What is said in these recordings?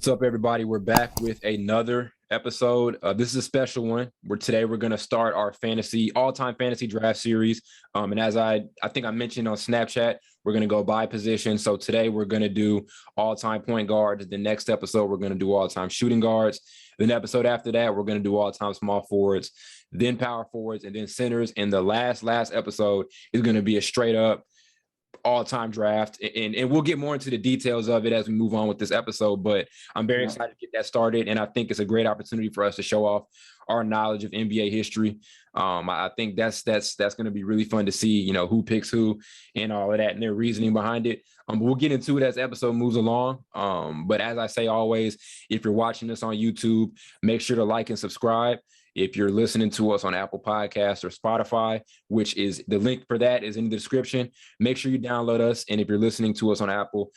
What's up, everybody? We're back with another episode. This is a special one where today we're going to start our all-time fantasy draft series. And as I think I mentioned on Snapchat, we're going to go by position. So today we're going to do all-time point guards. The next episode, we're going to do all-time shooting guards. Then episode after that, we're going to do all-time small forwards, then power forwards, and then centers. And the last episode is going to be a straight up all-time draft, and we'll get more into the details of it as we move on with this episode, but I'm very excited to get that started, and I think it's a great opportunity for us to show off our knowledge of NBA history. I think that's going to be really fun to see, who picks who and all of that and their reasoning behind it. But we'll get into it as the episode moves along. But as I say always, if you're watching this on YouTube, make sure to like and subscribe. If you're listening to us on Apple Podcasts or Spotify, which is the link for that is in the description, make sure you download us. And if you're listening to us on Apple,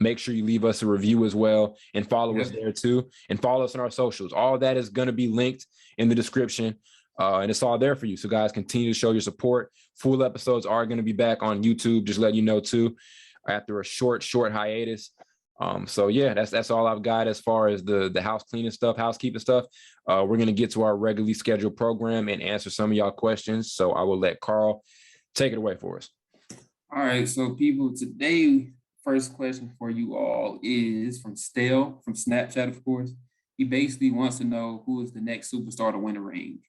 make sure you leave us a review as well and follow us there too. And follow us on our socials. All of that is going to be linked in the description. And it's all there for you. So guys, continue to show your support. Full episodes are going to be back on YouTube. Just letting you know too, after a short hiatus. So yeah, that's all I've got as far as the housekeeping stuff. We're going to get to our regularly scheduled program and answer some of y'all questions. So I will let Carl take it away for us. All right. So people, today, first question for you all is from Stale, from Snapchat, of course. He basically wants to know who is the next superstar to win a ring.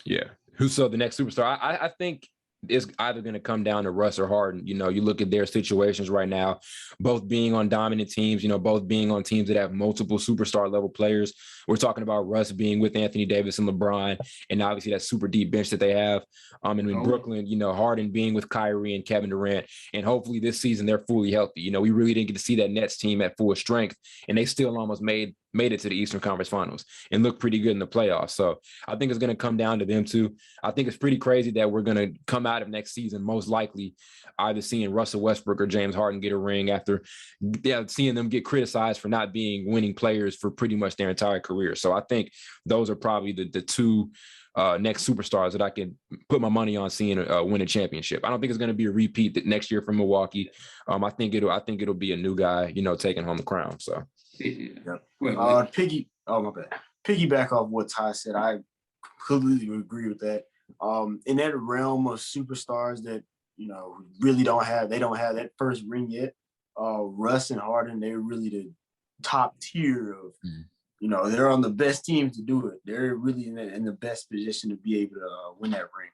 Yeah. Who's the next superstar? I think it's either going to come down to Russ or Harden. You look at their situations right now, both being on dominant teams, both being on teams that have multiple superstar level players. We're talking about Russ being with Anthony Davis and LeBron, and obviously that super deep bench that they have. And in Brooklyn, Harden being with Kyrie and Kevin Durant, and hopefully this season they're fully healthy. We really didn't get to see that Nets team at full strength, and they still almost made it to the Eastern Conference Finals and looked pretty good in the playoffs. So I think it's going to come down to them too. I think it's pretty crazy that we're going to come out of next season most likely either seeing Russell Westbrook or James Harden get a ring after seeing them get criticized for not being winning players for pretty much their entire career. So I think those are probably the two next superstars that I can put my money on seeing win a championship. I don't think it's going to be a repeat next year from Milwaukee. I think it'll be a new guy, taking home the crown. So. Yeah. Piggyback off what Ty said. I completely agree with that. In that realm of superstars that really don't have that first ring yet. Russ and Harden, they're really the top tier of. They're on the best teams to do it. They're really in the best position to be able to win that ring.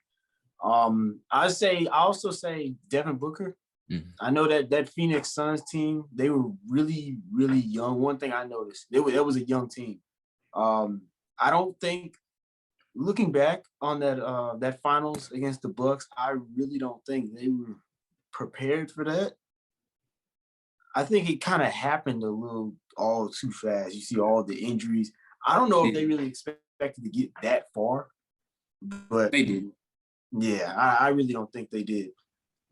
I also say Devin Booker. Mm-hmm. I know that Phoenix Suns team, they were really, really young. One thing I noticed, that was a young team. I don't think, looking back on that finals against the Bucks, I really don't think they were prepared for that. I think it kind of happened a little all too fast. You see all the injuries. I don't know if they really expected to get that far, but they did. Yeah, I really don't think they did.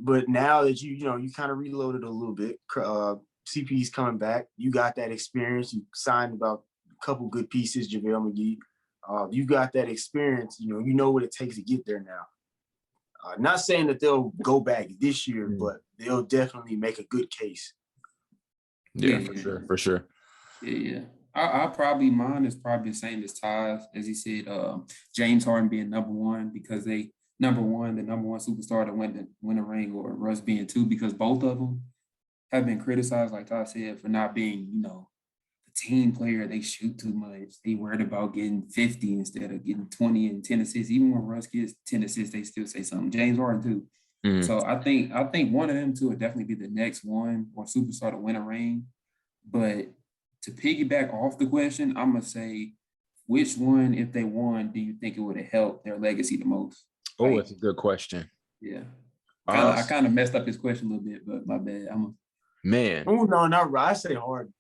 But now that you kind of reloaded a little bit, CP's coming back. You got that experience. You signed about a couple good pieces, JaVale McGee. You got that experience. You know what it takes to get there now. Not saying that they'll go back this year, but they'll definitely make a good case. Yeah, for sure. Yeah. Mine is probably the same as Ty's, as he said, James Harden being number one because the number one superstar to win a ring, or Russ being two, because both of them have been criticized, like Ty said, for not being, the team player. They shoot too much. They worried about getting 50 instead of getting 20 and 10 assists. Even when Russ gets 10 assists, they still say something. James Harden too. Mm-hmm. So I think one of them two would definitely be the next one or superstar to win a ring. But to piggyback off the question, I'm gonna say, which one, if they won, do you think it would have helped their legacy the most? Oh, that's a good question. Yeah. I kind of messed up his question a little bit, but my bad. Man. Oh, no, not Russ. I say Harden.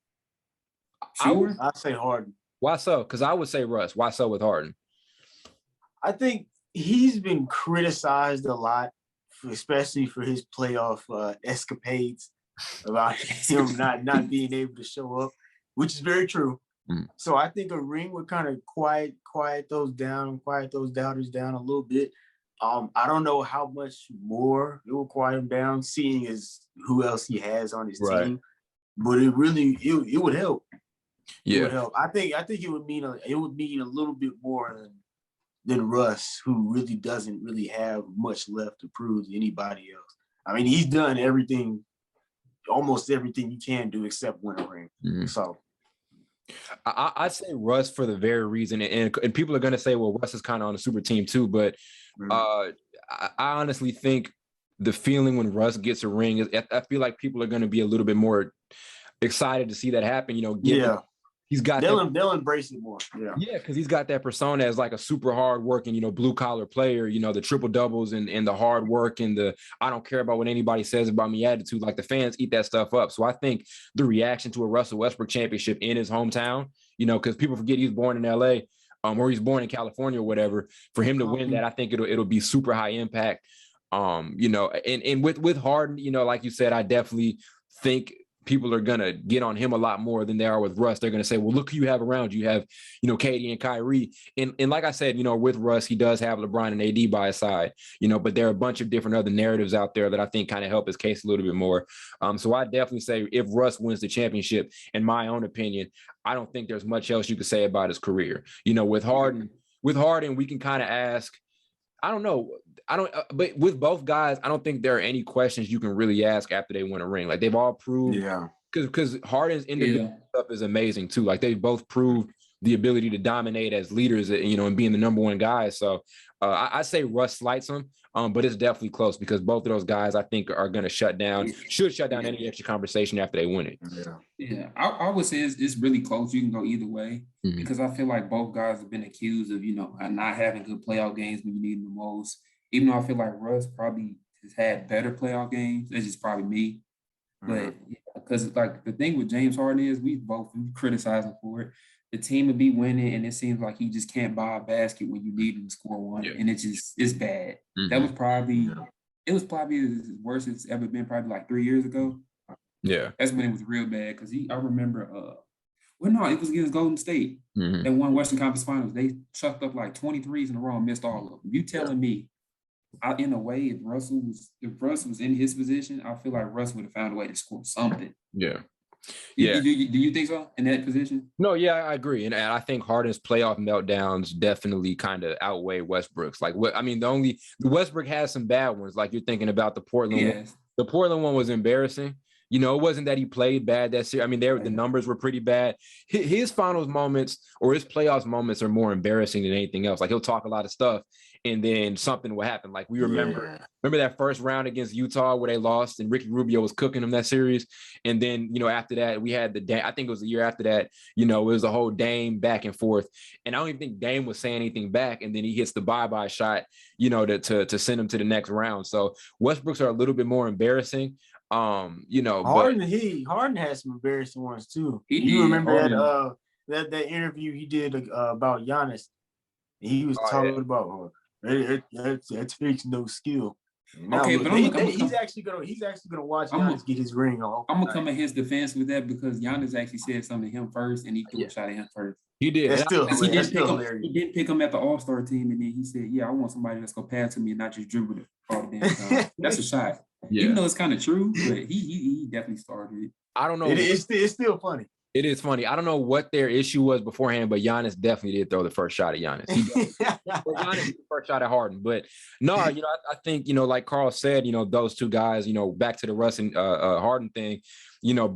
Sure? I say Harden. Why so? Because I would say Russ. Why so with Harden? I think he's been criticized a lot, especially for his playoff escapades, about him not being able to show up, which is very true. Mm. So I think a ring would kind of quiet those doubters down a little bit. I don't know how much more it will quiet him down, seeing as who else he has on his team. But it would help. It Yeah. would help. I think it would mean a little bit more than Russ, who really doesn't really have much left to prove to anybody else. I mean, he's done almost everything you can do except win a ring. Mm-hmm. So I'd say Russ for the very reason, and people are going to say, well, Russ is kind of on a super team too, but I honestly think the feeling when Russ gets a ring is, I feel like people are going to be a little bit more excited to see that happen. He's got they'll embrace it more. Yeah, because he's got that persona as like a super hard working, blue collar player, the triple doubles and the hard work and the I don't care about what anybody says about me attitude. Like the fans eat that stuff up. So I think the reaction to a Russell Westbrook championship in his hometown, because people forget he's born in LA, or he's born in California or whatever. For him to win that, I think it'll be super high impact. And with Harden, like you said, I definitely think people are going to get on him a lot more than they are with Russ. They're going to say, well, look who you have around. You have, KD and Kyrie. And like I said, with Russ, he does have LeBron and AD by his side, but there are a bunch of different other narratives out there that I think kind of help his case a little bit more. So I definitely say if Russ wins the championship, in my own opinion, I don't think there's much else you could say about his career. With Harden, we can kind of ask, I don't know. But with both guys, I don't think there are any questions you can really ask after they win a ring. Like they've all proved, because Harden's individual stuff is amazing too. Like they both proved the ability to dominate as leaders, and being the number one guy. So I say Russ slights him, but it's definitely close because both of those guys I think are going to should shut down any extra conversation after they win it. Yeah, I would say it's really close. You can go either way because I feel like both guys have been accused of, not having good playoff games when you need them the most. Even though I feel like Russ probably has had better playoff games. That's just probably me. But because like the thing with James Harden is we criticize him for it. The team would be winning, and it seems like he just can't buy a basket when you need him to score one, and it's bad. That was probably as worst it's ever been, probably like 3 years ago. Yeah, that's when it was real bad because I remember. It was against Golden State. They won Western Conference Finals. They chucked up like 23s in a row and missed all of them. You telling me? In a way, if Russ was in his position, I feel like Russ would have found a way to score something. Yeah. Do you think so in that position? No, yeah, I agree, and I think Harden's playoff meltdowns definitely kind of outweigh Westbrook's. Like, the Westbrook has some bad ones. Like you're thinking about the Portland one. The Portland one was embarrassing. It wasn't that he played bad that series. I mean, the numbers were pretty bad. His finals moments or his playoffs moments are more embarrassing than anything else. Like he'll talk a lot of stuff, and then something will happen. Like we remember that first round against Utah where they lost, and Ricky Rubio was cooking them that series. And then after that we had I think it was the year after that. It was a whole Dame back and forth, and I don't even think Dame was saying anything back. And then he hits the bye-bye shot, to send him to the next round. So Westbrook's are a little bit more embarrassing. Harden has some embarrassing ones too. You remember that interview he did about Giannis? He was talking about that takes no skill. Now, okay, but he's actually gonna watch Giannis get his ring off. I'm gonna come at his defense with that because Giannis actually said something to him first, and he threw a shot at him first. He did. He didn't pick him at the All-Star team, and then he said, "Yeah, I want somebody that's gonna pass to me and not just dribble it all the damn time." That's a shot. Yeah. Even though it's kind of true, but he definitely started it. I don't know. It's still funny. It is funny. I don't know what their issue was beforehand, but Giannis definitely did throw the first shot at Giannis. Giannis did the first shot at Harden. But no, I think, like Carl said, those two guys, back to the Russ and Harden thing,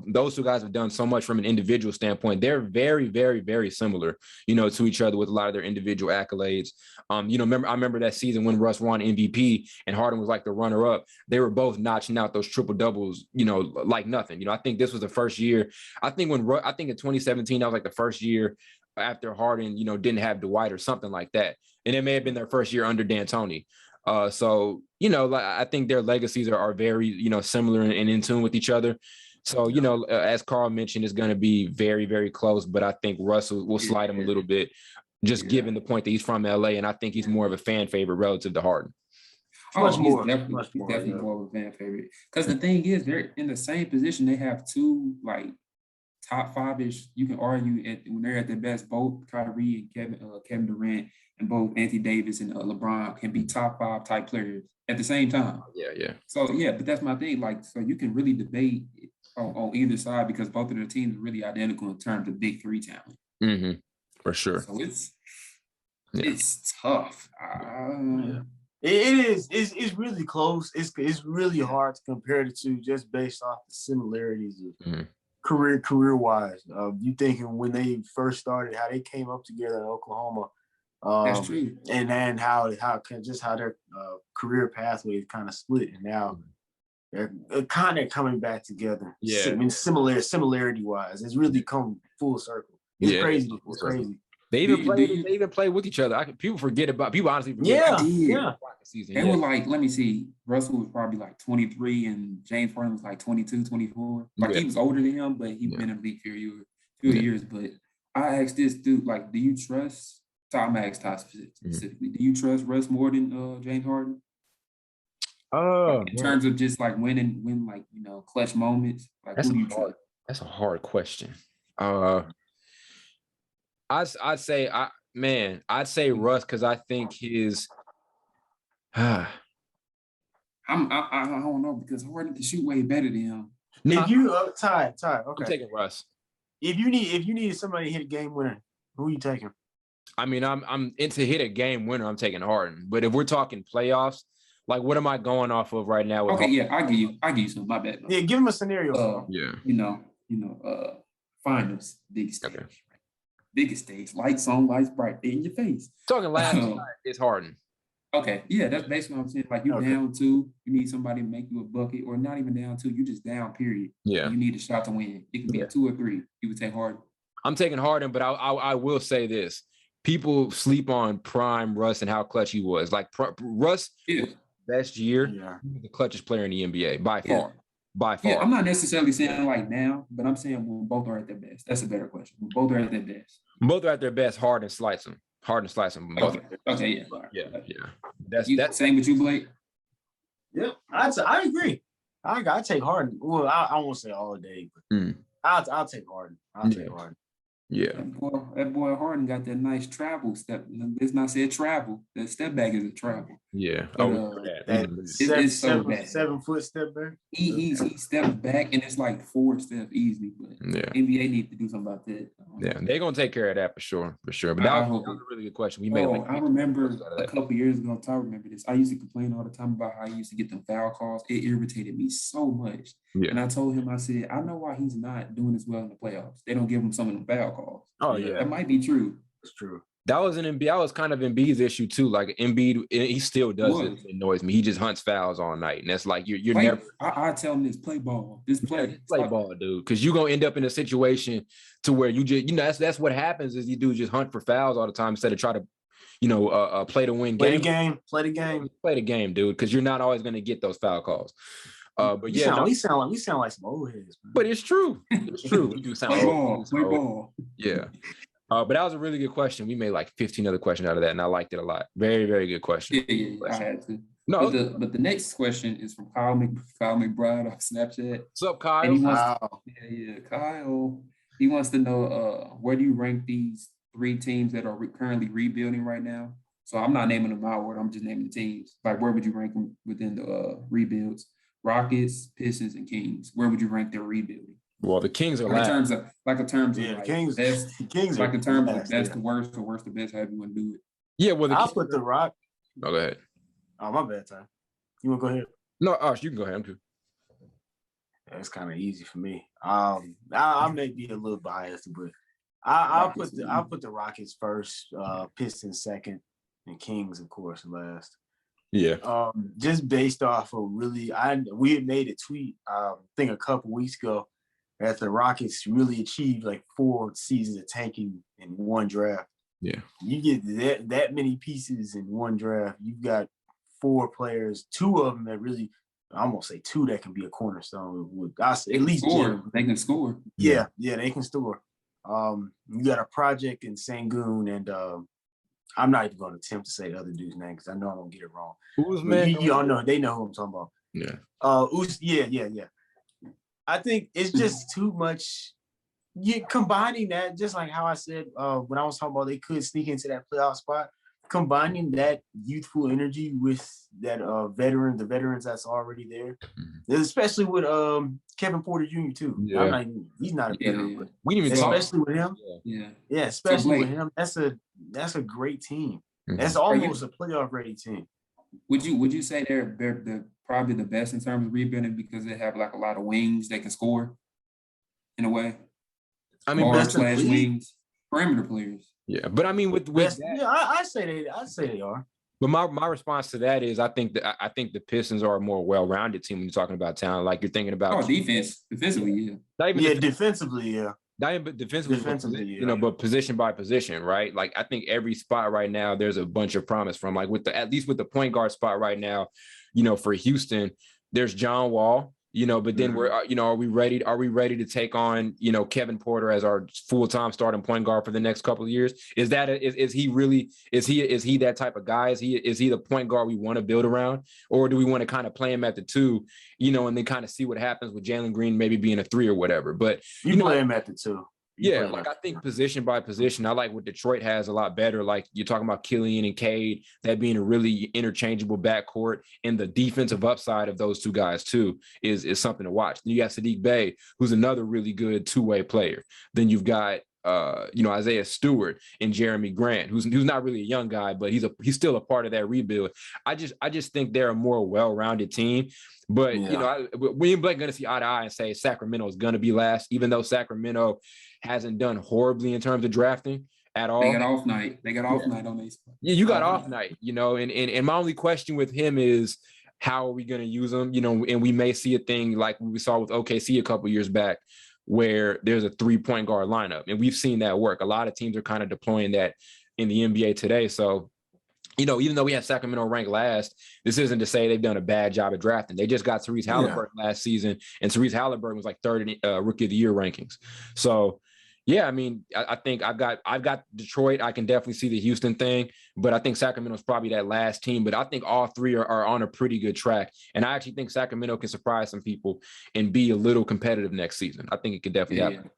those two guys have done so much from an individual standpoint. They're very, very, very similar, to each other with a lot of their individual accolades. I remember that season when Russ won MVP and Harden was like the runner-up. They were both notching out those triple doubles, like nothing. I think this was the first year. I think in 2017 that was like the first year after Harden, didn't have Dwight or something like that, and it may have been their first year under D'Antoni. So I think their legacies are very similar and in tune with each other. So, as Carl mentioned, it's going to be very, very close, but I think Russell will slide him a little bit, just given the point that he's from LA, and I think he's more of a fan favorite relative to Harden. He's definitely more of a fan favorite. Because the thing is, they're in the same position. They have two, top five-ish, you can argue, when they're at their best, both Kyrie and Kevin Durant and both Anthony Davis and LeBron can be top five type players at the same time. Yeah. So, but that's my thing. So you can really debate on either side because both of their teams are really identical in terms of big three talent. Mm-hmm. For sure. So it's tough. Yeah. It is. It's really close. It's really hard to compare the two just based off the similarities of career wise. You thinking when they first started, how they came up together in Oklahoma. That's true. And then how their career pathways kind of split, and now they're kind of coming back together. Yeah. I mean, similarity wise, it's really come full circle. It's crazy. It's crazy. They even played with each other. People honestly forget. Yeah. They were like, let me see. Russell was probably like 23 and James Harden was like 22, 24. Like he was older than him, but he's been in the league for a few years. But I asked this dude, like, do you trust Tom asked Ty specifically, do you trust Russ more than James Harden? In terms of just like win like, clutch moments. Like that's who do you trust? That's a hard question. I'd say Russ because I think his I don't know because Harden can shoot way better than him. If you Ty, okay. I'm taking Russ. If you needed somebody to hit a game winner, who are you taking? I mean, I'm into hit a game winner. I'm taking Harden. But if we're talking playoffs, like what am I going off of right now? Okay, yeah, I give you some. My bad. Yeah, give him a scenario. Finals, biggest stage, biggest stage, lights on, lights bright, in your face. Talking last night, it's Harden. Okay, yeah, that's basically what I'm saying. Like you down 2, you need somebody to make you a bucket, or not even down 2, you just down. Period. Yeah, you need a shot to win. It can be a 2 or 3. You would take Harden. I'm taking Harden, but I will say this: people sleep on prime Russ and how clutch he was. Like Russ, best year, he was the clutchest player in the NBA by far. By far. Yeah, I'm not necessarily saying like now, but I'm saying when both are at their best. That's a better question. When both are at their best. Both are at their best. Harden slices them. Both. Okay. Yeah. That's same with you, Blake. Yeah, I agree. I take Harden. Well, I won't say all day, but I'll take Harden. Take Harden. Yeah. That boy Harden got that nice travel step. It's not said travel. That step back is a travel. Yeah. It's so bad. 7 foot step back. He steps back and it's like 4 steps easily. But NBA needs to do something about that. Yeah, they're gonna take care of that for sure. But that was a really good question. We made. I remember a couple years ago. I remember this. I used to complain all the time about how I used to get them foul calls. It irritated me so much. Yeah. And I told him, I said, I know why he's not doing as well in the playoffs. They don't give him some of the foul calls. Oh yeah, that might be true. It's true. That was that was kind of Embiid's issue too. Like Embiid, he still does it. It annoys me. He just hunts fouls all night, and that's like you're never. I tell him this: play ball. This play ball, dude. Because you're gonna end up in a situation to where you just that's what happens is you do just hunt for fouls all the time instead of try to, play to win. Play the game, dude. Because you're not always gonna get those foul calls. But we sound like some old heads, man. But it's true. It's true. We do sound play ball. Yeah. But that was a really good question. We made like 15 other questions out of that, and I liked it a lot. Very, very good question. Yeah, I had to. No, but the next question is from Kyle McBride on Snapchat. What's up, Kyle? And he wants, Kyle. He wants to know where do you rank these 3 teams that are currently rebuilding right now? So I'm not naming them out. I'm just naming the teams. Like, where would you rank them within the rebuilds? Rockets, Pistons, and Kings. Where would you rank their rebuilding? Well, the Kings are in terms of Kings. Kings like in terms of best to worst, or worst to best, however you want to do it. Yeah, well, I'll put the Rock. Oh, go ahead. Oh, my bad, Ty. You want to go ahead? No, you can go ahead. I'm good. It's kind of easy for me. I may be a little biased, but I'll put the Rockets first, Pistons second, and Kings, of course, last. Yeah. Just based off of we had made a tweet, I think a couple weeks ago, that the Rockets really achieved like 4 seasons of tanking in one draft. Yeah. You get that many pieces in one draft. You've got 4 players, 2 of them that really, I almost say 2 that can be a cornerstone. At least they can score. Yeah, they can score. You got a project in Sangoon, and I'm not even going to attempt to say the other dude's name because I know I'm going to get it wrong. Who's man? You all know, they know who I'm talking about. Yeah. Yeah. I think it's just too much. You combining that, just like how I said when I was talking about they could sneak into that playoff spot. combining that youthful energy with that the veterans that's already there, especially with Kevin Porter Jr. too. Yeah. He's not a veteran, but We didn't even especially with him. Yeah, especially with him, that's a great team. That's almost a playoff ready team. Would you say they're probably the best in terms of rebounding because they have like a lot of wings that can score in a way? I mean, /wings, perimeter players. Yeah, but I mean, with that, yeah, I'd say they are. But my response to that is I think the Pistons are a more well-rounded team when you're talking about talent. Like you're thinking about defensively, yeah. Not even defensively, yeah. Not even defensively, you know, but position by position, right? Like I think every spot right now, there's a bunch of promise from. Like at least with the point guard spot right now, you know, for Houston, there's John Wall. You know, but then are we ready to take on, you know, Kevin Porter as our full-time starting point guard for the next couple of years? Is he that type of guy? Is he the point guard we want to build around? Or do we want to kind of play him at the 2, you know, and then kind of see what happens with Jalen Green maybe being a 3 or whatever? But you play him at the 2. Yeah, like I think position by position, I like what Detroit has a lot better. Like you're talking about Killian and Cade, that being a really interchangeable backcourt, and the defensive upside of those 2 guys too is something to watch. Then you got Sadiq Bey, who's another really good 2-way player. Then you've got you know, Isaiah Stewart and Jeremy Grant, who's not really a young guy, but he's still a part of that rebuild. I just think they're a more well-rounded team. But you know, we ain't going to see eye to eye and say Sacramento is going to be last, even though Sacramento hasn't done horribly in terms of drafting at all. They got off night. On these. Yeah, you got off night, you know, and my only question with him is how are we going to use him? You know, and we may see a thing like we saw with OKC a couple years back where there's a 3-point guard lineup, and we've seen that work. A lot of teams are kind of deploying that in the NBA today. So, you know, even though we have Sacramento ranked last, this isn't to say they've done a bad job of drafting. They just got Therese Halliburton last season, and Therese Halliburton was like 3rd in Rookie of the Year rankings. So, yeah, I mean, I think I've got Detroit. I can definitely see the Houston thing, but I think Sacramento's probably that last team. But I think all 3 are on a pretty good track, and I actually think Sacramento can surprise some people and be a little competitive next season. I think it could definitely happen.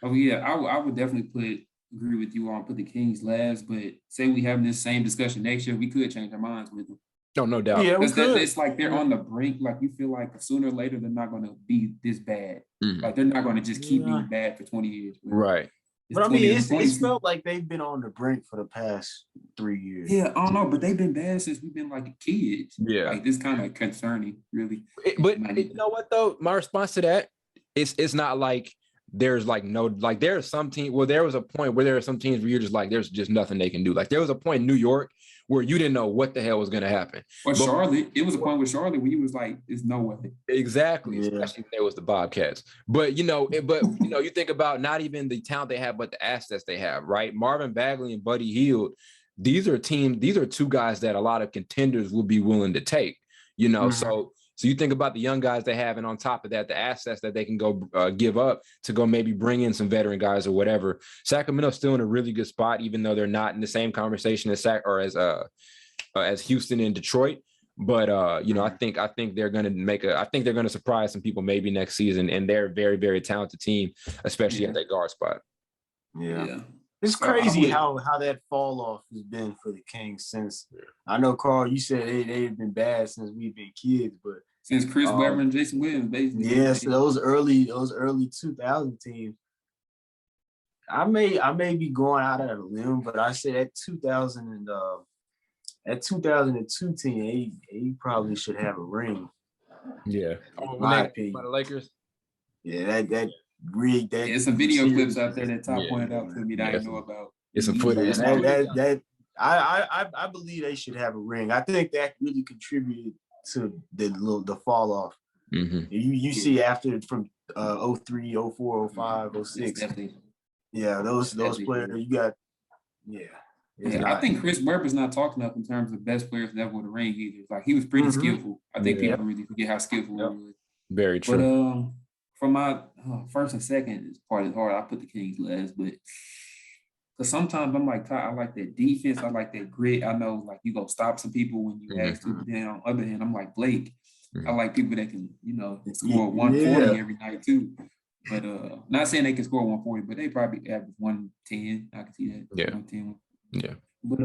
Oh yeah, I would definitely agree with you on put the Kings last, but say we having this same discussion next year, we could change our minds with them. No doubt. Yeah, it's like they're on the brink. Like you feel like sooner or later they're not going to be this bad. Like they're not going to just keep being bad for 20 years. Right. But I mean, it's felt like they've been on the brink for the past 3 years. Yeah, I don't know, but they've been bad since we've been like kids. Yeah, like this kind of concerning, really. But you know what though? My response to that it's not like there's like no, like there are some teams. Well, there was a point where there are some teams where you're just like, there's just nothing they can do. Like there was a point in New York where you didn't know what the hell was going to happen. Or Charlotte, it was a point with Charlotte where you was like, there's no way. Exactly, especially when there was the Bobcats. But you know, you think about not even the talent they have, but the assets they have, right? Marvin Bagley and Buddy Hield, these are 2 guys that a lot of contenders will be willing to take, you know, so you think about the young guys they have, and on top of that, the assets that they can go give up to go maybe bring in some veteran guys or whatever. Sacramento's still in a really good spot, even though they're not in the same conversation as Houston and Detroit. But you know, I think they're going to surprise some people maybe next season, and they're a very, very talented team, especially at that guard spot. Yeah. It's crazy how that fall off has been for the Kings since. I know, Carl, you said they've been bad since we've been kids, but since Chris Webber and Jason Williams, basically. Yes, those early 2000 teams. I may be going out on a limb, but I said that 2002 team, he probably should have a ring. Yeah, my opinion. By the Lakers. Yeah, that rigged that. There's some video clips out there that Todd pointed out to me that I didn't know about. It's some footage. I believe they should have a ring. I think that really contributed to the fall off. You see after from 03, 04, 05, 06. Yeah, those players you got. I think Chris Webber's not talking up in terms of best players that won the ring either. Like he was pretty skillful. I think people really forget how skillful he was. Very true. But for my first and second part is hard. I put the Kings last, but because sometimes I'm like, I like that defense. I like that grit. I know like you gonna stop some people when you ask to. But then on the other hand, I'm like Blake. I like people that can, score 140 every night too. But not saying they can score 140, but they probably average 110. I can see that. Yeah. 110. Yeah. But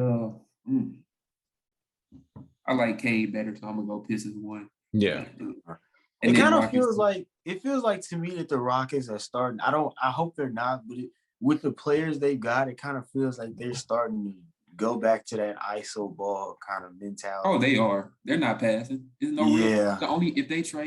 I like Cade better, so I'm gonna go Pistons 1. Yeah. It kind of feels like to me that the Rockets are starting. I hope they're not, but with the players they got, it kind of feels like they're starting to go back to that ISO ball kind of mentality. Oh, they are. They're not passing. There's no real. The only if they try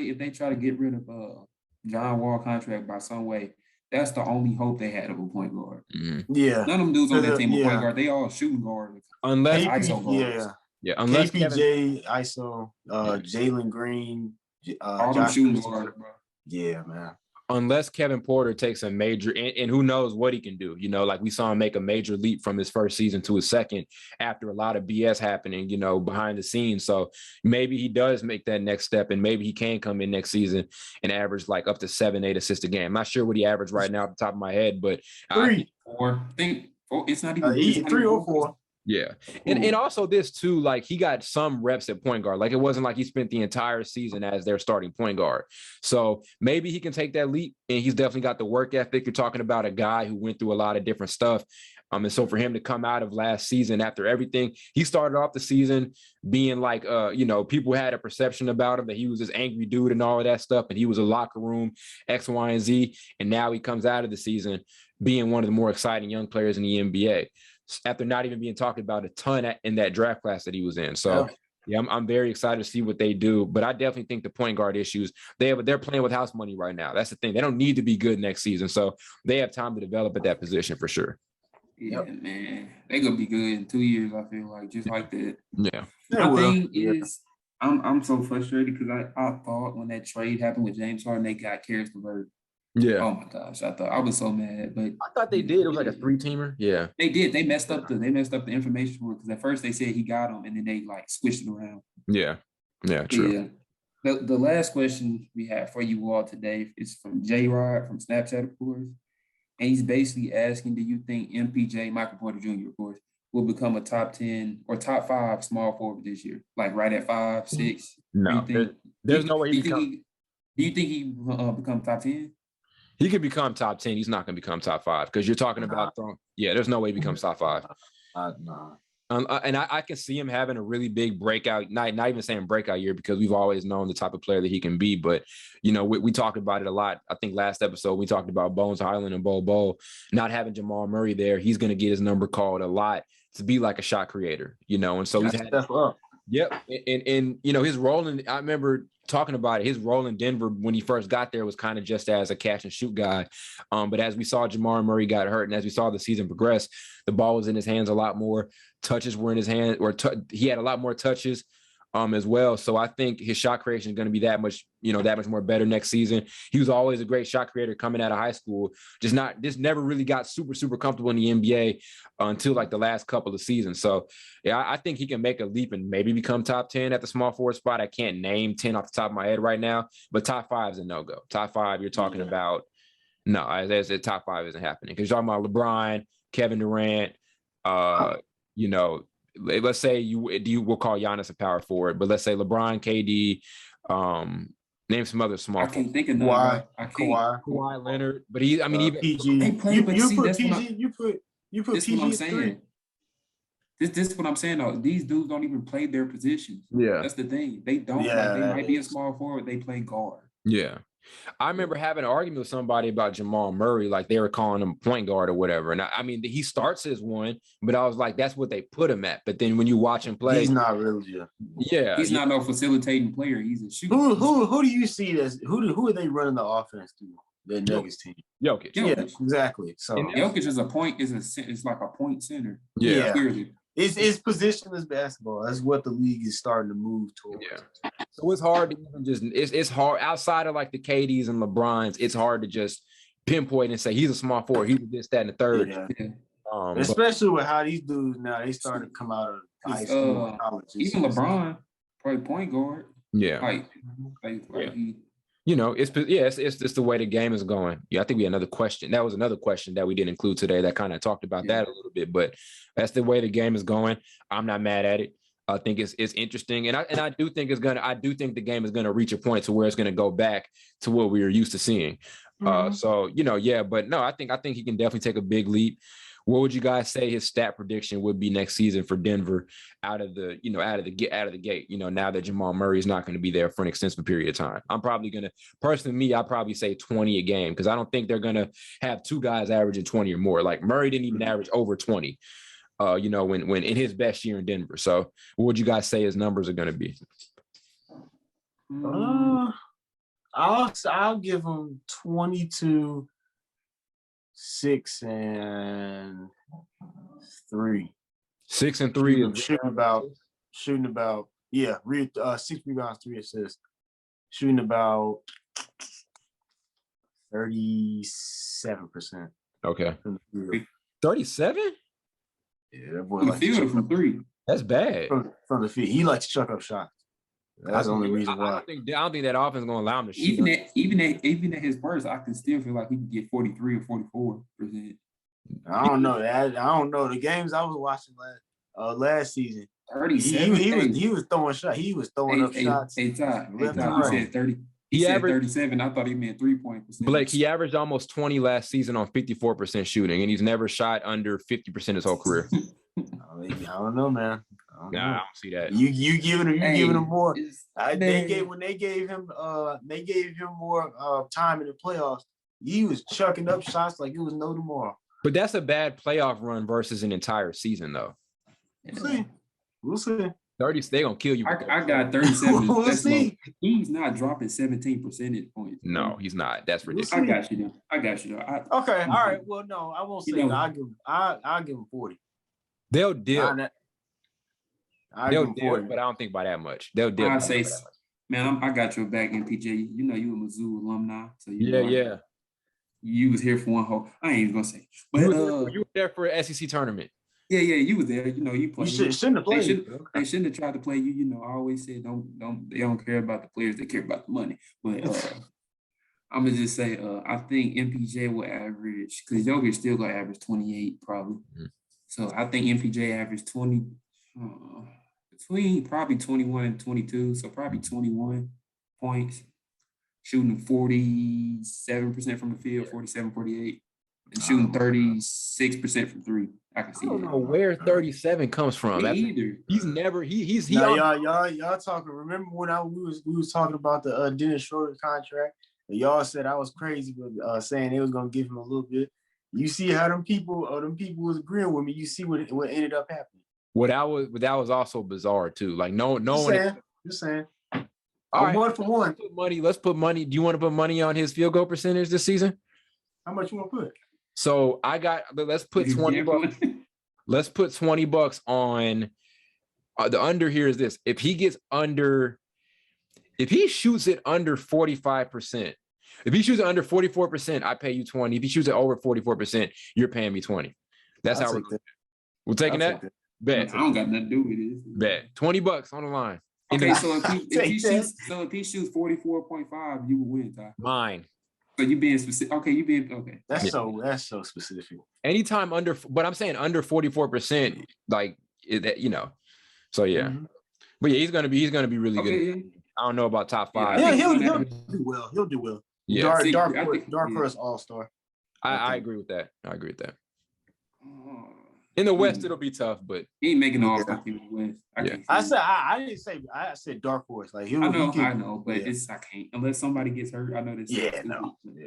to get rid of John Wall contract by some way, that's the only hope they had of a point guard. Mm-hmm. Yeah. None of them dudes on that team are point guard. They all shooting guard. Unless ISO guards. Yeah. Unless KPJ, ISO, Jalen Green, all them shooting guards, bro. Yeah, man. Unless Kevin Porter takes a major, and who knows what he can do. You know, like we saw him make a major leap from his first season to his second after a lot of BS happening, you know, behind the scenes. So maybe he does make that next step, and maybe he can come in next season and average like up to 7-8 assists a game. I'm not sure what he averaged right now off the top of my head, but 3 4. I think it's not even 3 or 4. Yeah. And also this too, like he got some reps at point guard. Like it wasn't like he spent the entire season as their starting point guard. So maybe he can take that leap, and he's definitely got the work ethic. You're talking about a guy who went through a lot of different stuff. And so for him to come out of last season after everything, he started off the season being like, you know, people had a perception about him that he was this angry dude and all of that stuff. And he was a locker room X, Y, and Z. And now he comes out of the season being one of the more exciting young players in the NBA. After not even being talked about a ton in that draft class that he was in. So yeah, I'm very excited to see what they do, but I definitely think the point guard issues, they're playing with house money right now. That's the thing. They don't need to be good next season. So they have time to develop at that position for sure. Yeah, man. They're gonna be good in 2 years, I feel like, just like that. Yeah. My thing is I'm so frustrated because I thought when that trade happened with James Harden, they got Karis LeVert. Yeah. Oh my gosh, I was so mad, but I thought they did. It was like a 3-teamer. Yeah, they did. They messed up the information for it because at first they said he got him, and then they like switched it around. Yeah, true. Yeah. The last question we have for you all today is from J Rod from Snapchat, of course, and he's basically asking, do you think MPJ, Michael Porter Jr., of course, will become a top 10 or top 5 small forward this year, like right at 5, 6? No, there's no way he becomes. Do you think he become top 10? He could become top 10. He's not going to become top 5 because you're talking about there's no way he becomes top 5. No. And I can see him having a really big breakout, not even saying breakout year, because we've always known the type of player that he can be. But, you know, we talked about it a lot. I think last episode we talked about Bones Highland and Bo not having Jamal Murray there. He's going to get his number called a lot to be like a shot creator, you know. And so he's had step up. Yep. And you know, his role in, I remember talking about it, his role in Denver when he first got there was kind of just as a catch and shoot guy. But as we saw Jamal Murray got hurt, and as we saw the season progress, the ball was in his hands a lot more. Touches were in his hand, or he had a lot more touches as well. So I think his shot creation is going to be that much more better next season. He was always a great shot creator coming out of high school, just never really got super comfortable in the NBA until like the last couple of seasons. So yeah, I think he can make a leap and maybe become top 10 at the small forward spot. I can't name 10 off the top of my head right now, but top 5 is a no-go. Top 5, you're talking about, no, as top 5 isn't happening because you're talking about LeBron, Kevin Durant, you know, let's say we'll call Giannis a power forward, but let's say LeBron, KD, name some other small. I can't think of none. Kawhi Leonard, but even PG. They play, You put PG. You put this PG. What I'm saying. This is what I'm saying though. These dudes don't even play their positions. Yeah, that's the thing. They don't. Yeah, they might be a small forward. They play guard. Yeah. I remember having an argument with somebody about Jamal Murray, like they were calling him point guard or whatever. And I mean, he starts as one, but I was like, that's what they put him at. But then when you watch him play, he's not really. He's not no facilitating player. He's a shooter. Who do you see as who are they running the offense to? The Nuggets team. Jokic. Yeah, exactly. So and Jokic is it's like a point center. Yeah. Clearly. It's positionless basketball. That's what the league is starting to move towards. Yeah. So it's hard to even just it's hard outside of like the KDs and LeBrons. It's hard to just pinpoint and say he's a small forward. He's this, that, and the third. Yeah. Especially with how these dudes now they starting to come out of high school and college. Even LeBron, probably point guard. Yeah. You know, it's just the way the game is going. Yeah, I think we had another question. That was another question that we didn't include today that kind of talked about that a little bit, but that's the way the game is going. I'm not mad at it. I think it's interesting. And I do think the game is gonna reach a point to where it's gonna go back to what we were used to seeing. So, you know, but no, I think he can definitely take a big leap. What would you guys say his stat prediction would be next season for Denver out of the gate? Now that Jamal Murray is not going to be there for an extensive period of time, I'm probably going to personally I'll probably say 20 a game because I don't think they're going to have two guys averaging 20 or more. Like Murray didn't even average over 20. When in his best year in Denver. So, what would you guys say his numbers are going to be? I'll give him 22, 6 and 3. 6 and 3 shooting about 6 rebounds, 3 assists, shooting about 37%. Okay, 37. Yeah, that boy from the field from 3. That's bad. From the field, he likes to chuck up shots. That's the only reason why. I don't think that offense is going to allow him to shoot. Even at his worst, I can still feel like he can get 43 or 44%. I don't know. I don't know. The games I was watching last season, 37. He was throwing shots. He was throwing up shots. He said 30. He said averaged 37. I thought he meant 3-point percentage. Blake, he averaged almost 20 last season on 54% shooting, and he's never shot under 50% his whole career. I don't know, man. I don't see that. You giving him more. They gave him more time in the playoffs. He was chucking up shots like it was no tomorrow. But that's a bad playoff run versus an entire season, though. We'll see. 30, they gonna kill you. I got 37. We'll see. He's not dropping 17 percentage points. No, he's not. That's ridiculous. I got you though. Okay, all right. Well, no, I won't say that. I'll give him 40. They'll deal. They'll deal, but I don't think by that much. They'll deal. I say, man, I got your back, MPJ. You know you a Mizzou alumni, so yeah. You was here for one whole. I ain't even gonna say, but you were there for an SEC tournament. Yeah, you was there. You played. You shouldn't have played. They shouldn't have tried to play you. I always said they don't care about the players. They care about the money. But I'm gonna just say I think MPJ will average because Jokic still gonna average 28 probably. Mm-hmm. So I think MPJ averaged 20 between probably 21 and 22. So probably 21 points, shooting 47% from the field, 47, 48, and shooting 36% from 3. I can see. I don't know where 37 comes from. Either. Y'all talking. Remember when we was talking about the Dennis Schroeder contract? And y'all said I was crazy, but saying they was gonna give him a little bit. You see how them people was agreeing with me. You see what ended up happening. That was also bizarre too. Like no one. Just saying. All right, 1 for 1. Let's put money. Do you want to put money on his field goal percentage this season? How much you want to put? So let's put $20. Let's put $20 on the under. Here is this: if he shoots it under 45%, if he shoots it under 44%, I pay you 20. If he shoots it over 44%, you're paying me 20. That's how we're taking that. Bet. I don't got nothing to do with it. Bet $20 on the line. Okay, so if he shoots 44.5, you will win, Ty. Mine. So you being specific? Okay. That's so specific. Anytime but I'm saying under 44%, like So yeah, but yeah, he's gonna be really good. Yeah. I don't know about top 5. Yeah, he'll do well. He'll do well. Yeah, Dark Horse All-Star. I agree with that. In the West, it'll be tough, but he ain't making All-Star team in the West. I said Dark Horse. Like I know, but I can't unless somebody gets hurt. I know this. Yeah, no. Yeah.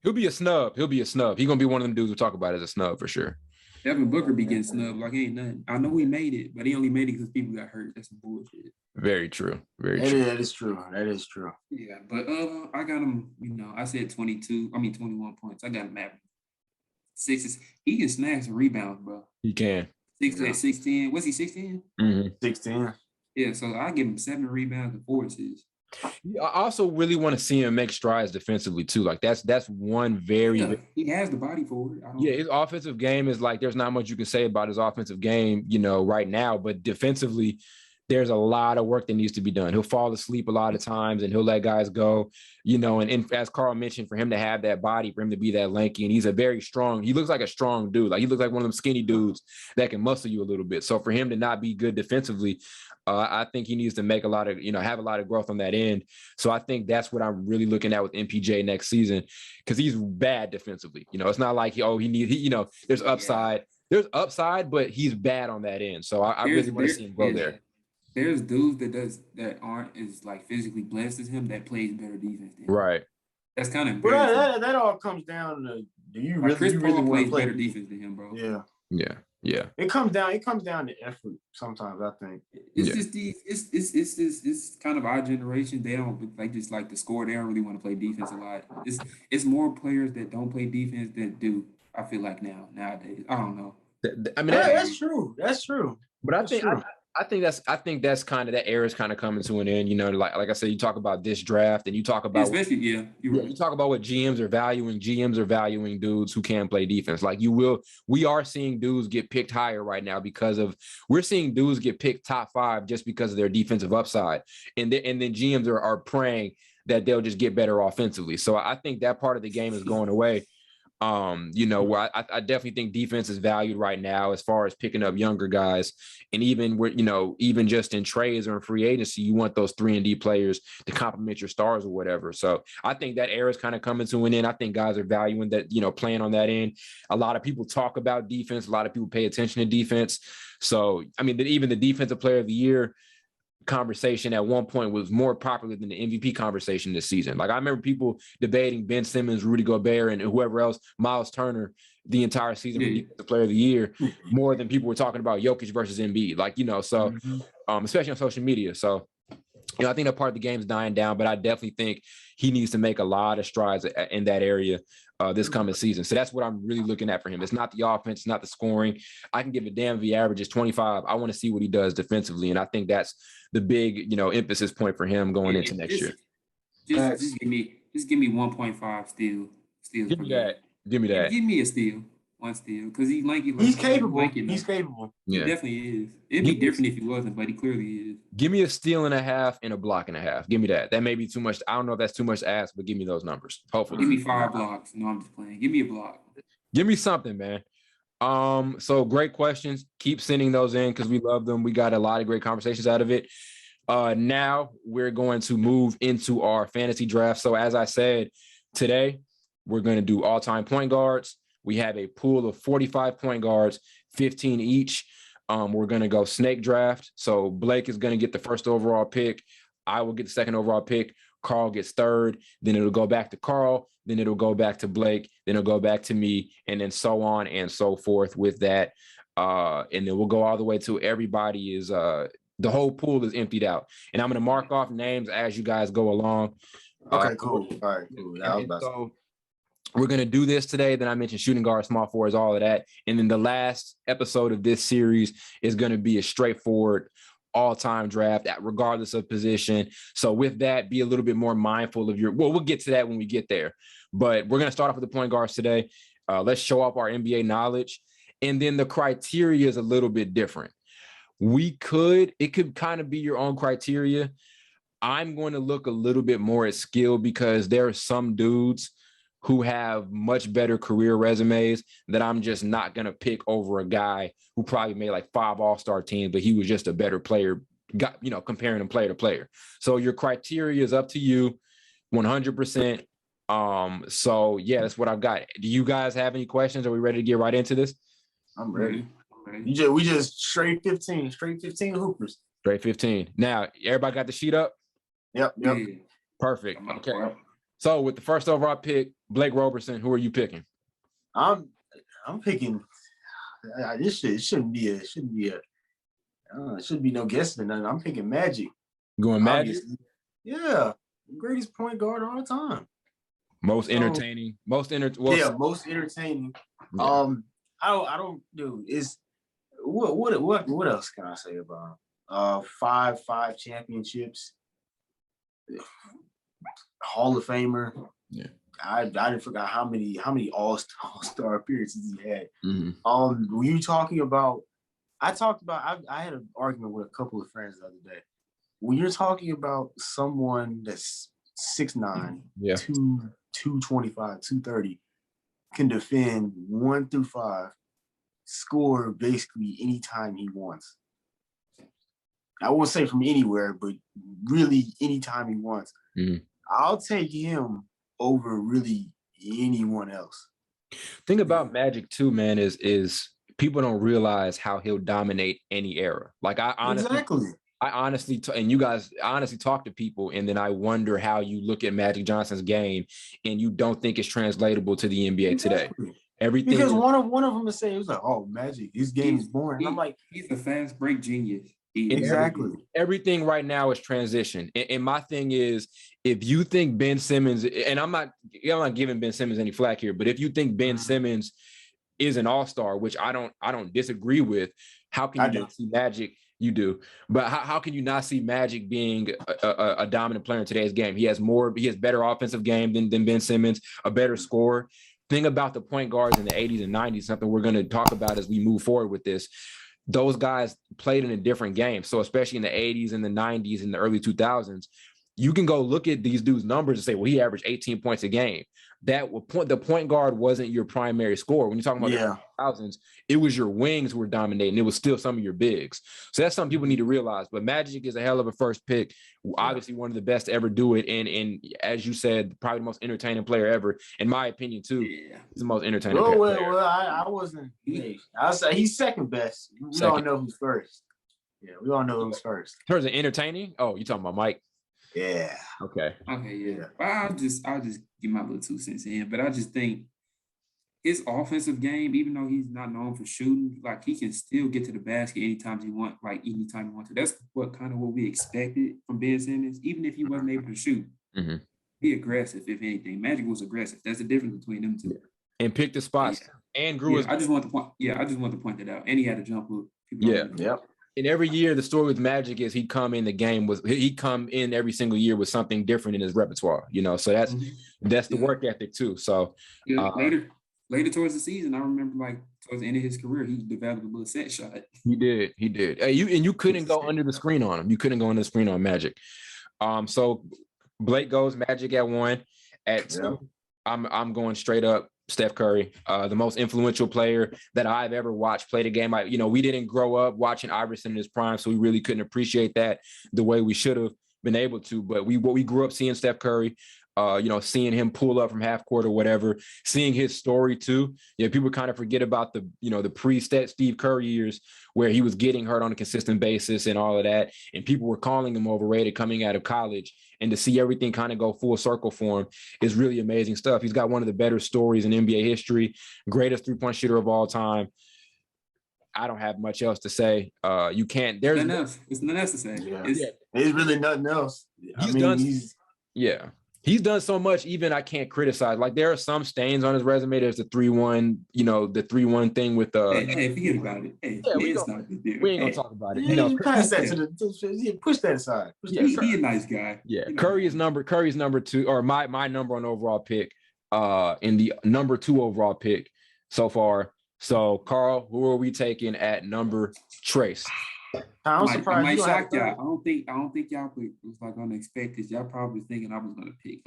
He'll be a snub. He's gonna be one of them dudes we talk about as a snub for sure. Devin Booker be getting snubbed like ain't nothing. I know he made it, but he only made it because people got hurt. That's some bullshit. Very true. That is true. Yeah, but I got him. I said 21 points. I got him at 6. He can snag some rebounds, bro. He can. 6'10". Was he 6'10"? Mm-hmm. 16. Yeah, so I give him 7 rebounds and 4 assists. I also really want to see him make strides defensively too. Like that's one very. He has the body for it. His offensive game is like there's not much you can say about his offensive game, right now. But defensively, there's a lot of work that needs to be done. He'll fall asleep a lot of times and he'll let guys go, and as Carl mentioned, for him to have that body, for him to be that lanky, and he's he looks like a strong dude. Like he looks like one of them skinny dudes that can muscle you a little bit. So for him to not be good defensively, I think he needs to make have a lot of growth on that end. So I think that's what I'm really looking at with MPJ next season, because he's bad defensively. It's not like there's upside. there's upside, but he's bad on that end. So I really want to see him go there. There's dudes that aren't as like physically blessed as him that plays better defense than him. Right. That's kind of embarrassing. Well, that all comes down to do you like really, plays play better defense than him, bro. Yeah. It comes down to effort sometimes, I think. It's kind of our generation. They don't just like to score. They don't really want to play defense a lot. It's more players that don't play defense that do. I feel like nowadays. I don't know. I mean, that's true. But I think that's kind of that era is kind of coming to an end. You know, like I said, you talk about this draft and you talk about you talk about what GMs are valuing. GMs are valuing dudes who can play defense. Like we are seeing dudes get picked higher right now we're seeing dudes get picked top 5 just because of their defensive upside. And then GMs are praying that they'll just get better offensively. So I think that part of the game is going away. Where I definitely think defense is valued right now as far as picking up younger guys. And even just in trades or in free agency, you want those 3-and-D players to complement your stars or whatever. So I think that era is kind of coming to an end. I think guys are valuing that, playing on that end. A lot of people talk about defense. A lot of people pay attention to defense. So, I mean, even the defensive player of the year conversation at one point was more popular than the MVP conversation this season. Like I remember people debating Ben Simmons, Rudy Gobert, and whoever else, Miles Turner, the entire season for defensive player of the year, more than people were talking about Jokic versus Embiid. Especially on social media. So, I think that part of the game is dying down, but I definitely think he needs to make a lot of strides in that area this coming season. So that's what I'm really looking at for him. It's not the offense, it's not the scoring. I can give a damn if he averages 25. I want to see what he does defensively, and I think that's the big, emphasis point for him going into next year. Just give me 1.5 steals. Give me that. Give me a steal. One steal, because he's lanky. He's capable. He's capable. Yeah. He definitely is. It'd be different if he wasn't, but he clearly is. Give me a steal and a half and a block and a half. Give me that. That may be too much. I don't know if that's too much to ask, but give me those numbers. Hopefully. Give me 5 blocks. No, I'm just playing. Give me a block. Give me something, man. So great questions. Keep sending those in because we love them. We got a lot of great conversations out of it. Now we're going to move into our fantasy draft. So as I said, today we're going to do all-time point guards. We have a pool of 45 point guards, 15 each. We're going to go snake draft. So Blake is going to get the first overall pick. I will get the second overall pick. Carl gets third. Then it'll go back to Carl. Then it'll go back to Blake. Then it'll go back to me, and then so on and so forth with that. And then we'll go all the way to everybody is the whole pool is emptied out. And I'm going to mark off names as you guys go along. Okay, cool. All right, cool. We're going to do this today. Then I mentioned shooting guard, small forwards, all of that. And then the last episode of this series is going to be a straightforward all-time draft regardless of position. So with that, be a little bit more mindful of we'll get to that when we get there. But we're going to start off with the point guards today. Let's show off our NBA knowledge. And then the criteria is a little bit different. It could kind of be your own criteria. I'm going to look a little bit more at skill because there are some dudes who have much better career resumes that I'm just not going to pick over a guy who probably made like 5 all-star teams, but he was just a better player, comparing them player to player. So your criteria is up to you 100%. So yeah, that's what I've got. Do you guys have any questions? Are we ready to get right into this? I'm ready. We just straight 15 hoopers. Straight 15. Now, everybody got the sheet up? Yep. Perfect. Okay. So with the first overall pick, Blake Roberson, who are you picking? I'm picking. This shouldn't be no guessing or nothing. I'm picking Magic. Going Magic? Yeah, greatest point guard of all time. Most entertaining. Most entertaining. Yeah. I don't do is what else can I say about him? 5 championships. Hall of Famer. Yeah. I didn't forget how many all-star appearances he had. Mm-hmm. Were you talking about I had an argument with a couple of friends the other day. When you're talking about someone that's 6'9", 225, 230, can defend 1 through 5, score basically anytime he wants. I won't say from anywhere, but really anytime he wants. Mm-hmm. I'll take him over really anyone else. Thing about Magic too, man, is people don't realize how he'll dominate any era. Like I honestly, and you guys, I honestly talk to people, and then I wonder how you look at Magic Johnson's game and you don't think it's translatable to the NBA today. Everything, because one of them is saying, it was like, oh, Magic, his game is boring. And I'm like, he's a fast break genius. Exactly. Everything right now is transition. And my thing is, if you think Ben Simmons, and I'm not giving Ben Simmons any flack here, but if you think Ben Simmons is an all-star, which I don't disagree with, how can you not see Magic? You do, but how can you not see Magic being a dominant player in today's game? He has better offensive game than Ben Simmons, a better scorer. Thing about the point guards in the 80s and 90s, something we're going to talk about as we move forward with this. Those guys played in a different game. So especially in the 80s and the 90s and the early 2000s, you can go look at these dudes' numbers and say, well, he averaged 18 points a game. The point guard wasn't your primary scorer. When you're talking about the thousands, it was your wings who were dominating. It was still some of your bigs. So that's something people need to realize. But Magic is a hell of a first pick. Obviously, one of the best to ever do it. And as you said, probably the most entertaining player ever, in my opinion, too. Yeah. He's the most entertaining player. Well, I wasn't. I'll say he's second best. We all know who's first. Yeah, we all know who's first. In terms of entertaining? Oh, you talking about Mike? Yeah. Okay, yeah. I'll just give my little 2 cents in, but I just think his offensive game, even though he's not known for shooting, like he can still get to the basket anytime he wants to. That's what we expected from Ben Simmons, even if he wasn't able to shoot. Mm-hmm. Be aggressive, if anything. Magic was aggressive. That's the difference between them two. And pick the spots. And grew his. I just want to point that out. And he had a jump hook. And every year, the story with Magic is he'd come in every single year with something different in his repertoire, So that's the work ethic too. So later towards the season, I remember towards the end of his career, he developed a little set shot. He did. You couldn't go under the screen on him. You couldn't go under the screen on Magic. So Blake goes Magic at 1. At 2, I'm going straight up Steph Curry, the most influential player that I've ever watched play the game. We didn't grow up watching Iverson in his prime, so we really couldn't appreciate that the way we should have been able to. But we grew up seeing Steph Curry, seeing him pull up from half court or whatever, seeing his story too. People kind of forget about the pre-Steve Curry years where he was getting hurt on a consistent basis and all of that, and people were calling him overrated coming out of college. And to see everything kind of go full circle for him is really amazing stuff. He's got one of the better stories in NBA history, greatest three-point shooter of all time. I don't have much else to say. You can't. There's nothing else. It's nothing else to say. There's really nothing else. He's done so much, even I can't criticize. Like, there are some stains on his resume. There's the 3-1, the 3-1 thing with Hey, forget about it. Hey, we ain't gonna talk about it. Pass that push that aside. He's a nice guy. Yeah, Curry's number 2, or my number 1 overall pick, in the number 2 overall pick so far. So, Carl, who are we taking at number Trace? I'm surprised. I might shock y'all. I don't think y'all was gonna expect this. Y'all probably thinking I was gonna pick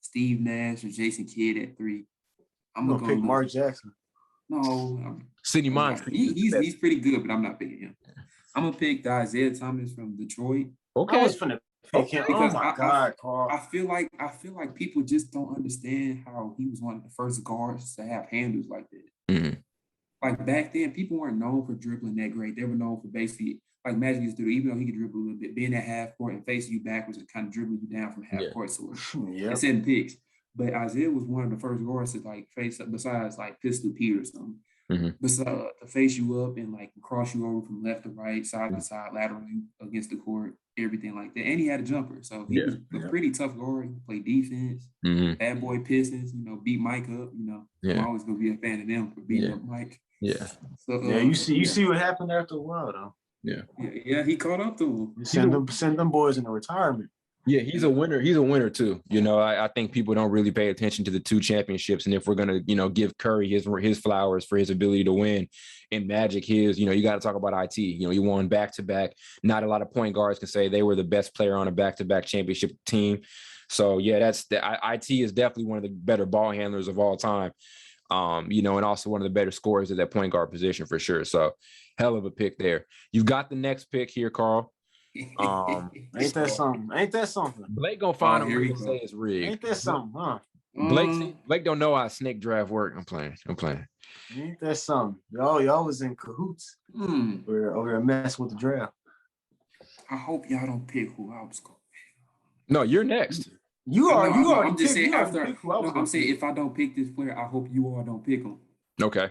Steve Nash or Jason Kidd at 3. I'm gonna pick Mark Jackson. No, City Mines. He's pretty good, but I'm not picking him. I'm gonna pick Isaiah Thomas from Detroit. Okay. I was finna pick him. Oh my God, Carl. I feel like people just don't understand how he was one of the first guards to have handles like that. Mm-hmm. Like back then, people weren't known for dribbling that great. They were known for basically, like Magic used to do, even though he could dribble a little bit, being at half court and facing you backwards and kind of dribbling you down from half court and setting picks. But Isaiah was one of the first guards to face up, besides Pistol Pete or something, to face you up and cross you over from left to right, side to side, laterally against the court, everything like that. And he had a jumper, so he was a pretty tough guard. He played defense, bad boy Pistons, beat Mike up. I'm always gonna be a fan of them for beating up Mike. Yeah. So, you see what happened after a while though. Yeah, he caught up to him. Send them boys into retirement. Yeah, he's a winner. He's a winner too. I think people don't really pay attention to the 2 championships. And if we're gonna, give Curry his flowers for his ability to win, and Magic his, you got to talk about IT. He won back-to-back. Not a lot of point guards can say they were the best player on a back-to-back championship team. So IT is definitely one of the better ball handlers of all time. And also one of the better scorers at that point guard position for sure. So hell of a pick there. You've got the next pick here, Carl. Ain't that something? Blake gonna find him where he say it's rigged. Ain't that something, huh? Blake don't know how snake draft work. I'm playing. Ain't that something? Y'all was in cahoots. We're over there messing with the draft. I hope y'all don't pick who I was going to pick. No, you're next. You already I'm just saying after. I'm saying if I don't pick this player, I hope you all don't pick him. Okay.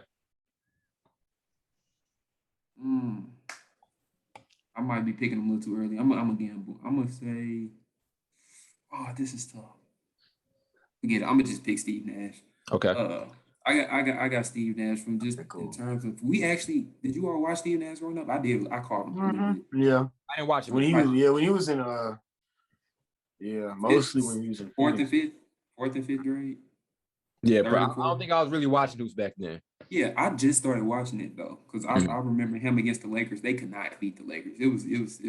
I might be picking him a little too early. I'm gonna gamble. I'm gonna say, this is tough. Forget it. I'm gonna just pick Steve Nash. Okay. I got Steve Nash from just in terms of did you all watch Steve Nash growing up? I did. I caught him. Yeah. I didn't watch it when he was in mostly when he was in fourth and fifth grade. Yeah, but I don't think I was really watching Deuce back then. Yeah, I just started watching it though, because I remember him against the Lakers. They could not beat the Lakers. It was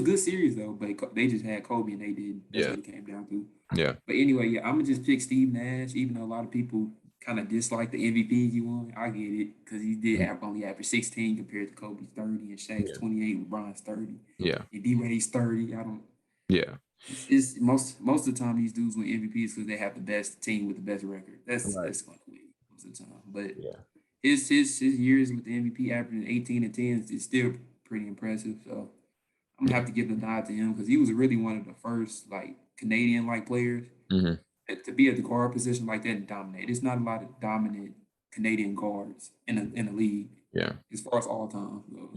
a good series though, but they just had Kobe and they did. That's what it came down to. Yeah. But anyway, I'm gonna just pick Steve Nash, even though a lot of people kind of dislike the MVP he won. I get it because he did only average 16 compared to Kobe's 30 and Shaq's 28, LeBron's 30. Yeah. And D-Wade's 30. I don't. Yeah. It's most of the time these dudes win MVPs because they have the best team with the best record. That's going to win most of the time. But his years with the MVP averaging 18 and 10 is still pretty impressive. So I'm gonna have to give the nod to him because he was really one of the first Canadian players to be at the guard position like that and dominate. There's not a lot of dominant Canadian guards in the league. Yeah. As far as all time. So.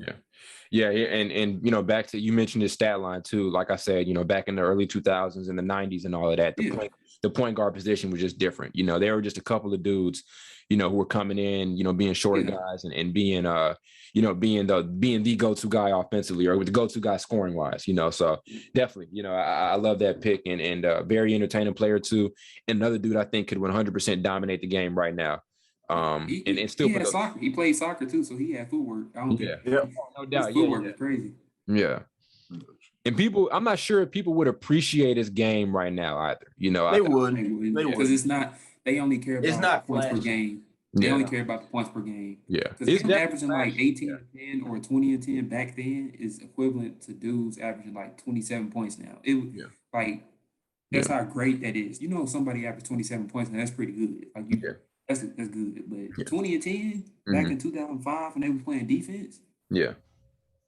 Yeah. And back to, you mentioned his stat line too. Like I said, back in the early 2000s and the 90s and all of that, the point guard position was just different. There were just a couple of dudes, who were coming in, being shorter guys and being being the go-to guy offensively or the go-to guy scoring wise, So definitely, I love that pick and very entertaining player too. And another dude I think could 100% dominate the game right now. And still had soccer. He played soccer too, so he had footwork. No doubt. His footwork is crazy. Yeah. And I'm not sure if people would appreciate his game right now either. They would because it's not. They only care about points per game. They only care about the points per game. Yeah, because him averaging 18 and 10 or 20 and 10 back then is equivalent to dudes averaging 27 points now. That's how great that is. Somebody averaged 27 points now. That's pretty good. That's good. But 20 and 10 back in 2005 when they were playing defense. Yeah.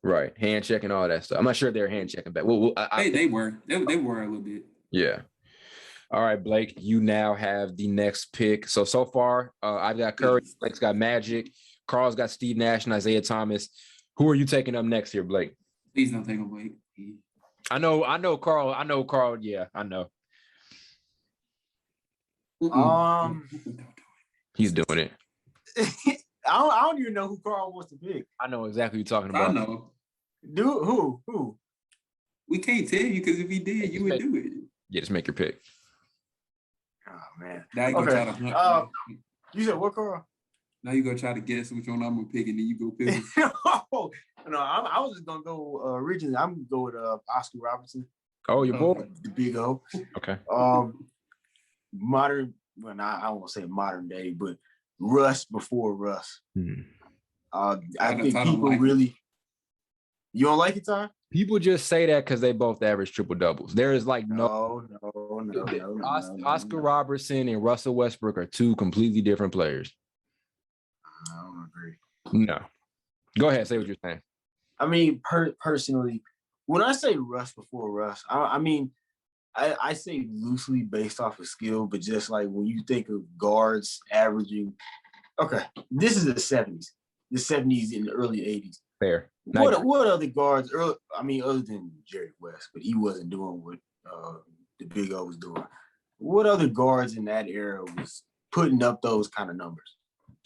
Right. Hand checking, all that stuff. I'm not sure they're hand checking back. They were a little bit. Yeah. All right, Blake, you now have the next pick. So far, I've got Curry. Blake's got Magic. Carl's got Steve Nash and Isaiah Thomas. Who are you taking up next here, Blake? Please don't take him, Blake. I know, Carl. Yeah, I know. He's doing it. I don't even know who Carl wants to pick. I know exactly what you're talking about. I know. Dude, who? We can't tell you because if he did, you would do it. Yeah, just make your pick. Oh man. Now you gonna try to you said what, Carl? Now you gonna try to guess which one I'm gonna pick, and then you go pick. No, I was just gonna go originally. I'm gonna go with Oscar Robertson. Oh, your boy, the Big O. Okay. Modern. Well, I won't say modern day, but Russ before Russ. I think people really. You don't like it, Ty? People just say that because they both average triple doubles. There is no. Oscar Robertson and Russell Westbrook are two completely different players. I don't agree. No. Go ahead, say what you're saying. I mean, personally, when I say Russ before Russ, I say loosely based off of skill, but just when you think of guards averaging, okay, this is the 70s and the early 80s. Fair. What other guards, other than Jerry West, but he wasn't doing what the Big O was doing. What other guards in that era was putting up those kind of numbers?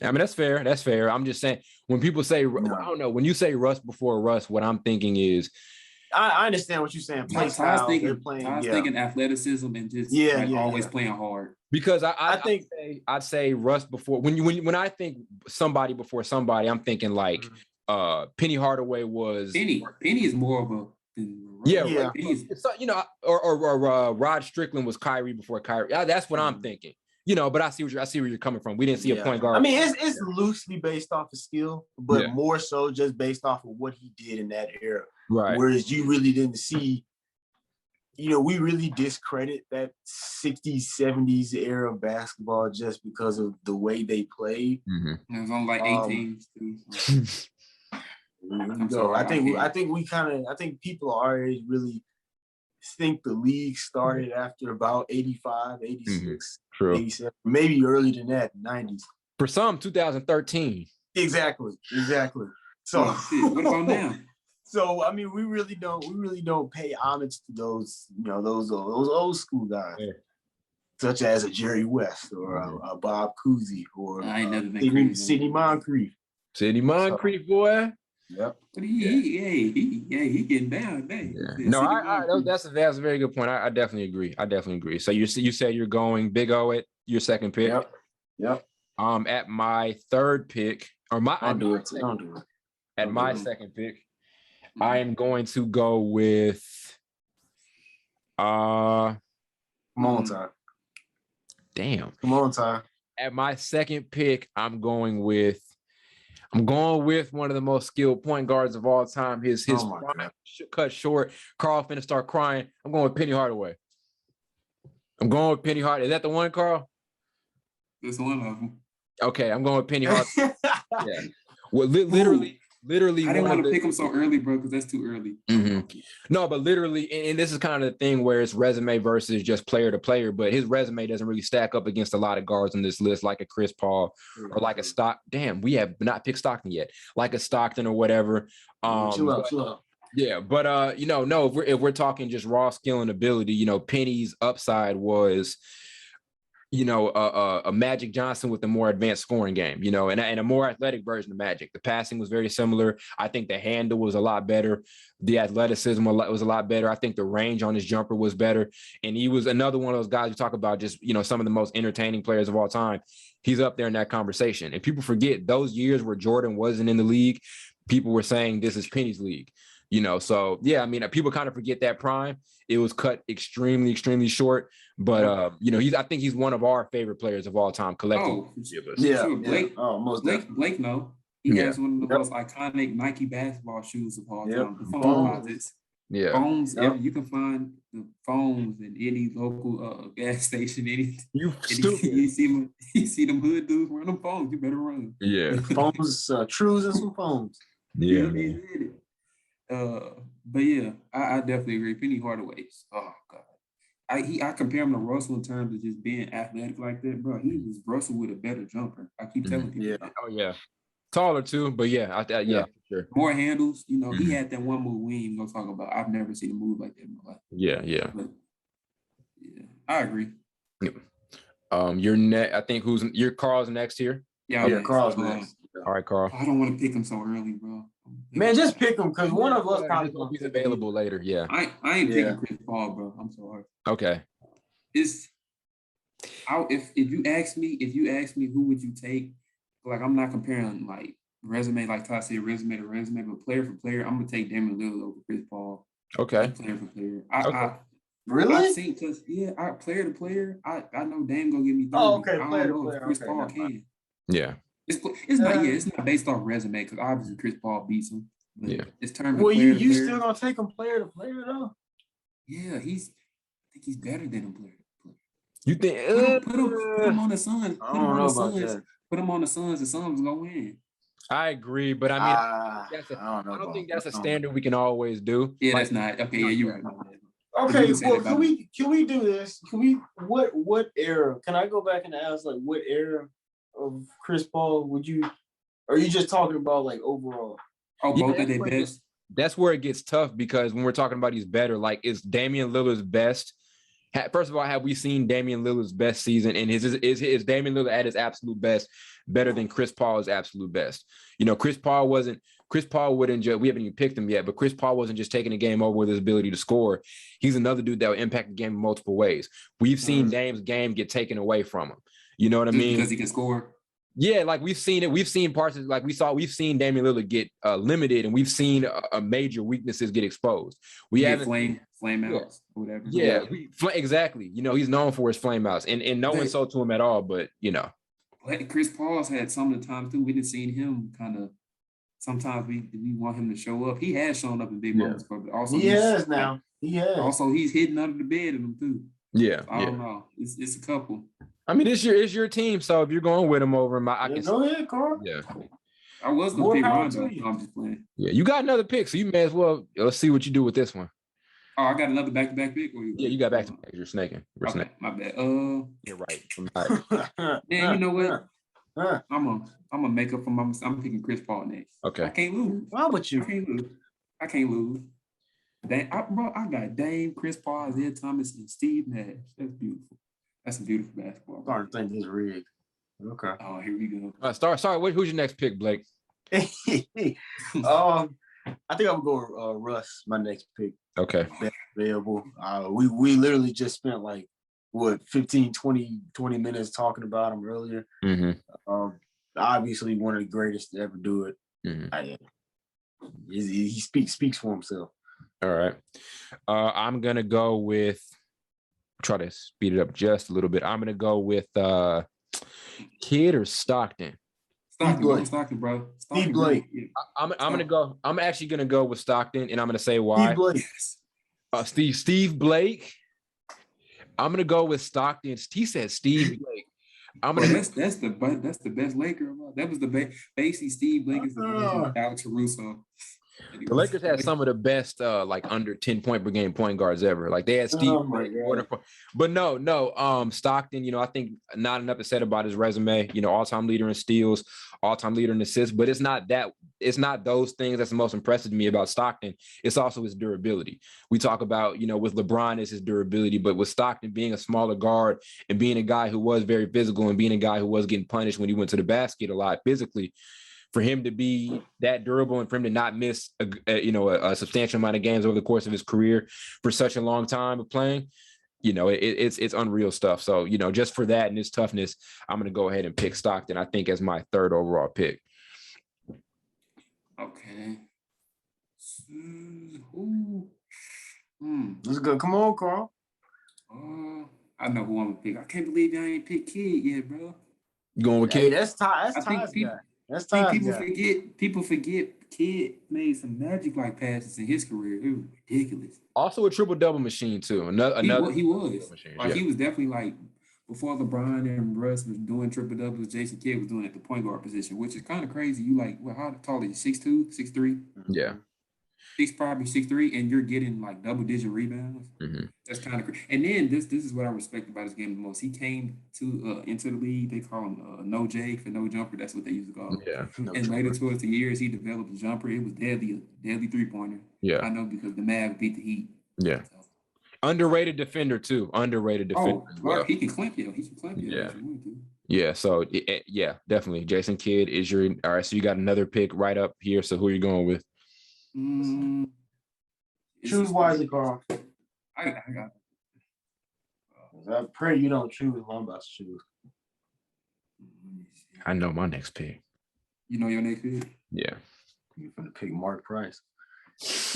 I mean, that's fair. I'm just saying, when people say, I don't know, when you say Russ before Russ, what I'm thinking is, I understand what you're saying. I was thinking athleticism and just always playing hard. Because I'd say Russ before. When I think somebody before somebody, I'm thinking Penny Hardaway was. Penny is more of a. Yeah. Or Rod Strickland was Kyrie before Kyrie. That's what I'm thinking. But I see where you're coming from. We didn't see a point guard. I mean, it's loosely based off of skill, but more so just based off of what he did in that era. Right. Whereas you really didn't see we really discredit that 60s, 70s era of basketball just because of the way they played. It was on like 18. I think people our age really think the league started after about 85, 86, 87, maybe earlier than that, 90s. For some, 2013. Exactly. So what about now? So I mean, we really don't pay homage to those, those old school guys, such as a Jerry West or a Bob Cousy or Sidney Moncrief. Sidney Moncrief, boy. Yep. But he getting down. No, that's a very good point. I definitely agree. So you say you're going Big O at your second pick. Yep. At my third pick, or my don't do it. At my second pick, I am going to go with Come on, Ty. Damn. Come on, Ty. At my second pick, I'm going with one of the most skilled point guards of all time. His prime cut short. Carl finna start crying. I'm going with Penny Hardaway. Is that the one, Carl? It's one of them. Okay, I'm going with Penny Hardaway. Yeah. Well, literally. I didn't want to pick him so early, bro, because that's too early. No, but literally, and this is kind of the thing where it's resume versus just player to player, but his resume doesn't really stack up against a lot of guards on this list, like a Chris Paul or like a we have not picked Stockton yet, like a Stockton or whatever. Chill out. Yeah, but if we're talking just raw skill and ability, Penny's upside was a Magic Johnson with a more advanced scoring game, and a more athletic version of Magic. The passing was very similar. I think the handle was a lot better. The athleticism was a lot better. I think the range on his jumper was better. And he was another one of those guys you talk about, just, some of the most entertaining players of all time. He's up there in that conversation. And people forget those years where Jordan wasn't in the league, people were saying this is Penny's league. So yeah, I mean, people kind of forget that prime. It was cut extremely, extremely short, but I think he's one of our favorite players of all time collectively. Sure. Blake, no. He has one of the most iconic Nike basketball shoes of all time. The foams. You can find the foams in any local gas station. You see them hood dudes wearing them foams. You better run. Yeah, foams, trues, and some foams. Yeah. But yeah, I definitely agree. Penny Hardaway. Oh God, I compare him to Russell in terms of just being athletic like that, bro. He was Russell with a better jumper. I keep telling people. That. Oh yeah, taller too, but for sure. More handles. He had that one move we ain't gonna talk about. I've never seen a move like that in my life. Yeah. But, I agree. You're next. I think your Carl's next here. Yeah, Carl's next. All right, Carl. I don't want to pick him so early, bro. Man, just pick him because one of us probably gonna be available later. Yeah. I ain't picking Chris Paul, bro. I'm sorry. Okay. If you ask me who would you take, like I'm not comparing like resume, like Todd said, resume to resume, but player for player, I'm gonna take Damian Lillard over Chris Paul. Okay. Player for player. Really? I've seen player to player. I know Dame gonna give me 30. Oh, okay. I Player don't to know player. if Chris Paul can. Yeah. It's not based off resume because obviously Chris Paul beats him. It's termed. Well, you still gonna take him player to player though? Yeah, I think he's better than him player to player. You think? Put him on the Suns. I don't know about that. Put him on the Suns. The Suns gonna win. I agree, but I mean, I don't think that's a standard we can always do. Yeah, that's not. Okay, yeah, you're right. Okay, well, can we do this? What era? Can I go back and ask like what era of Chris Paul would you? Are you just talking about like overall? Oh, both of their best. That's where it gets tough because when we're talking about he's better, like is Damian Lillard's best? First of all, have we seen Damian Lillard's best season? And is Damian Lillard at his absolute best better than Chris Paul's absolute best? Chris Paul wouldn't just, we haven't even picked him yet, but Chris Paul wasn't just taking the game over with his ability to score. He's another dude that would impact the game in multiple ways. We've seen Dame's game get taken away from him. You know what I mean? Because he can score. Yeah, like we've seen it. We've seen parts of we've seen Damian Lillard get limited, and we've seen major weaknesses get exposed. We haven't flame outs, whatever. Yeah, exactly. He's known for his flame outs, and no insult to him at all, but Chris Paul's had some of the times too. We didn't see him kind of. Sometimes we want him to show up. He has shown up in big moments, but also he has now. He has. Also, he's hidden under the bed in them too. Yeah, I don't know. It's a couple. I mean, it's your team, so if you're going with him over him, I can. Go ahead, Carl. Yeah. I was gonna pick Rondo. I'm just playing. Yeah, you got another pick, so you may as well. Let's see what you do with this one. Oh, I got another back-to-back pick. Yeah, you got back-to-back. You're snaking. We're okay, snaking. my bad. You're right. Man, you know what? I'm gonna make up for my. I'm picking Chris Paul next. Okay. I can't lose. Why would you? I can't lose. I got Dame, Chris Paul, Isaiah Thomas, and Steve Nash. That's beautiful. That's some beautiful basketball. I'm starting to think this is rigged. Okay. Oh, here we go. Sorry. Who's your next pick, Blake? I think I'm going to Russ, my next pick. Okay. Best available. We literally just spent like, 15, 20 minutes talking about him earlier. Mm-hmm. Obviously one of the greatest to ever do it. Mm-hmm. He speaks for himself. All right. I'm going to go with, try to speed it up just a little bit. I'm going to go with Kidd or Stockton. Stockton, bro. Steve Blake. I'm actually going to go with Stockton, and I'm going to say why. Steve Blake. Steve Blake. I'm going to go with Stockton. He said Steve Blake. That's the best Laker. That was the basically Steve Blake is the Alex Caruso. The Lakers had some of the best like under 10 point per game point guards ever. Like they had Steve, but no. Stockton, I think not enough is said about his resume. All-time leader in steals, all-time leader in assists. But it's not those things that's the most impressive to me about Stockton. It's also his durability. We talk about, with LeBron is his durability, but with Stockton being a smaller guard and being a guy who was very physical and being a guy who was getting punished when he went to the basket a lot physically. For him to be that durable and for him to not miss a substantial amount of games over the course of his career for such a long time of playing, it's unreal stuff. So, just for that and his toughness, I'm going to go ahead and pick Stockton, I think, as my third overall pick. Okay. Let's go. Come on, Carl. I know who I'm going to pick. I can't believe y'all ain't picked Kidd yet, bro. You going with Kidd? That's Ty's guy. That's time. People forget Kidd made some magic like passes in his career. It was ridiculous. Also a triple double machine too. He was. He was definitely like before LeBron and Russ was doing triple doubles. Jason Kidd was doing it at the point guard position, which is kind of crazy. You like, well, how tall is he? 6'2", 6'3"? Yeah. He's probably 6'3", and you're getting like double-digit rebounds. Mm-hmm. That's kind of crazy. And then this is what I respect about his game the most. He came into the league. They call him no J for no jumper. That's what they used to call him. Yeah. And later towards the years, he developed a jumper. It was deadly three-pointer. Yeah. I know because the Mavs beat the Heat. Yeah. So. Underrated defender too. Well. He can clamp you. Yeah. Yeah. So yeah, definitely. Jason Kidd is your. All right. So you got another pick right up here. So who are you going with? Choose wisely, Carl. I got it. I pray you don't choose what I'm about to choose. I know my next pick. You know your next pick? Yeah. You're gonna pick Mark Price.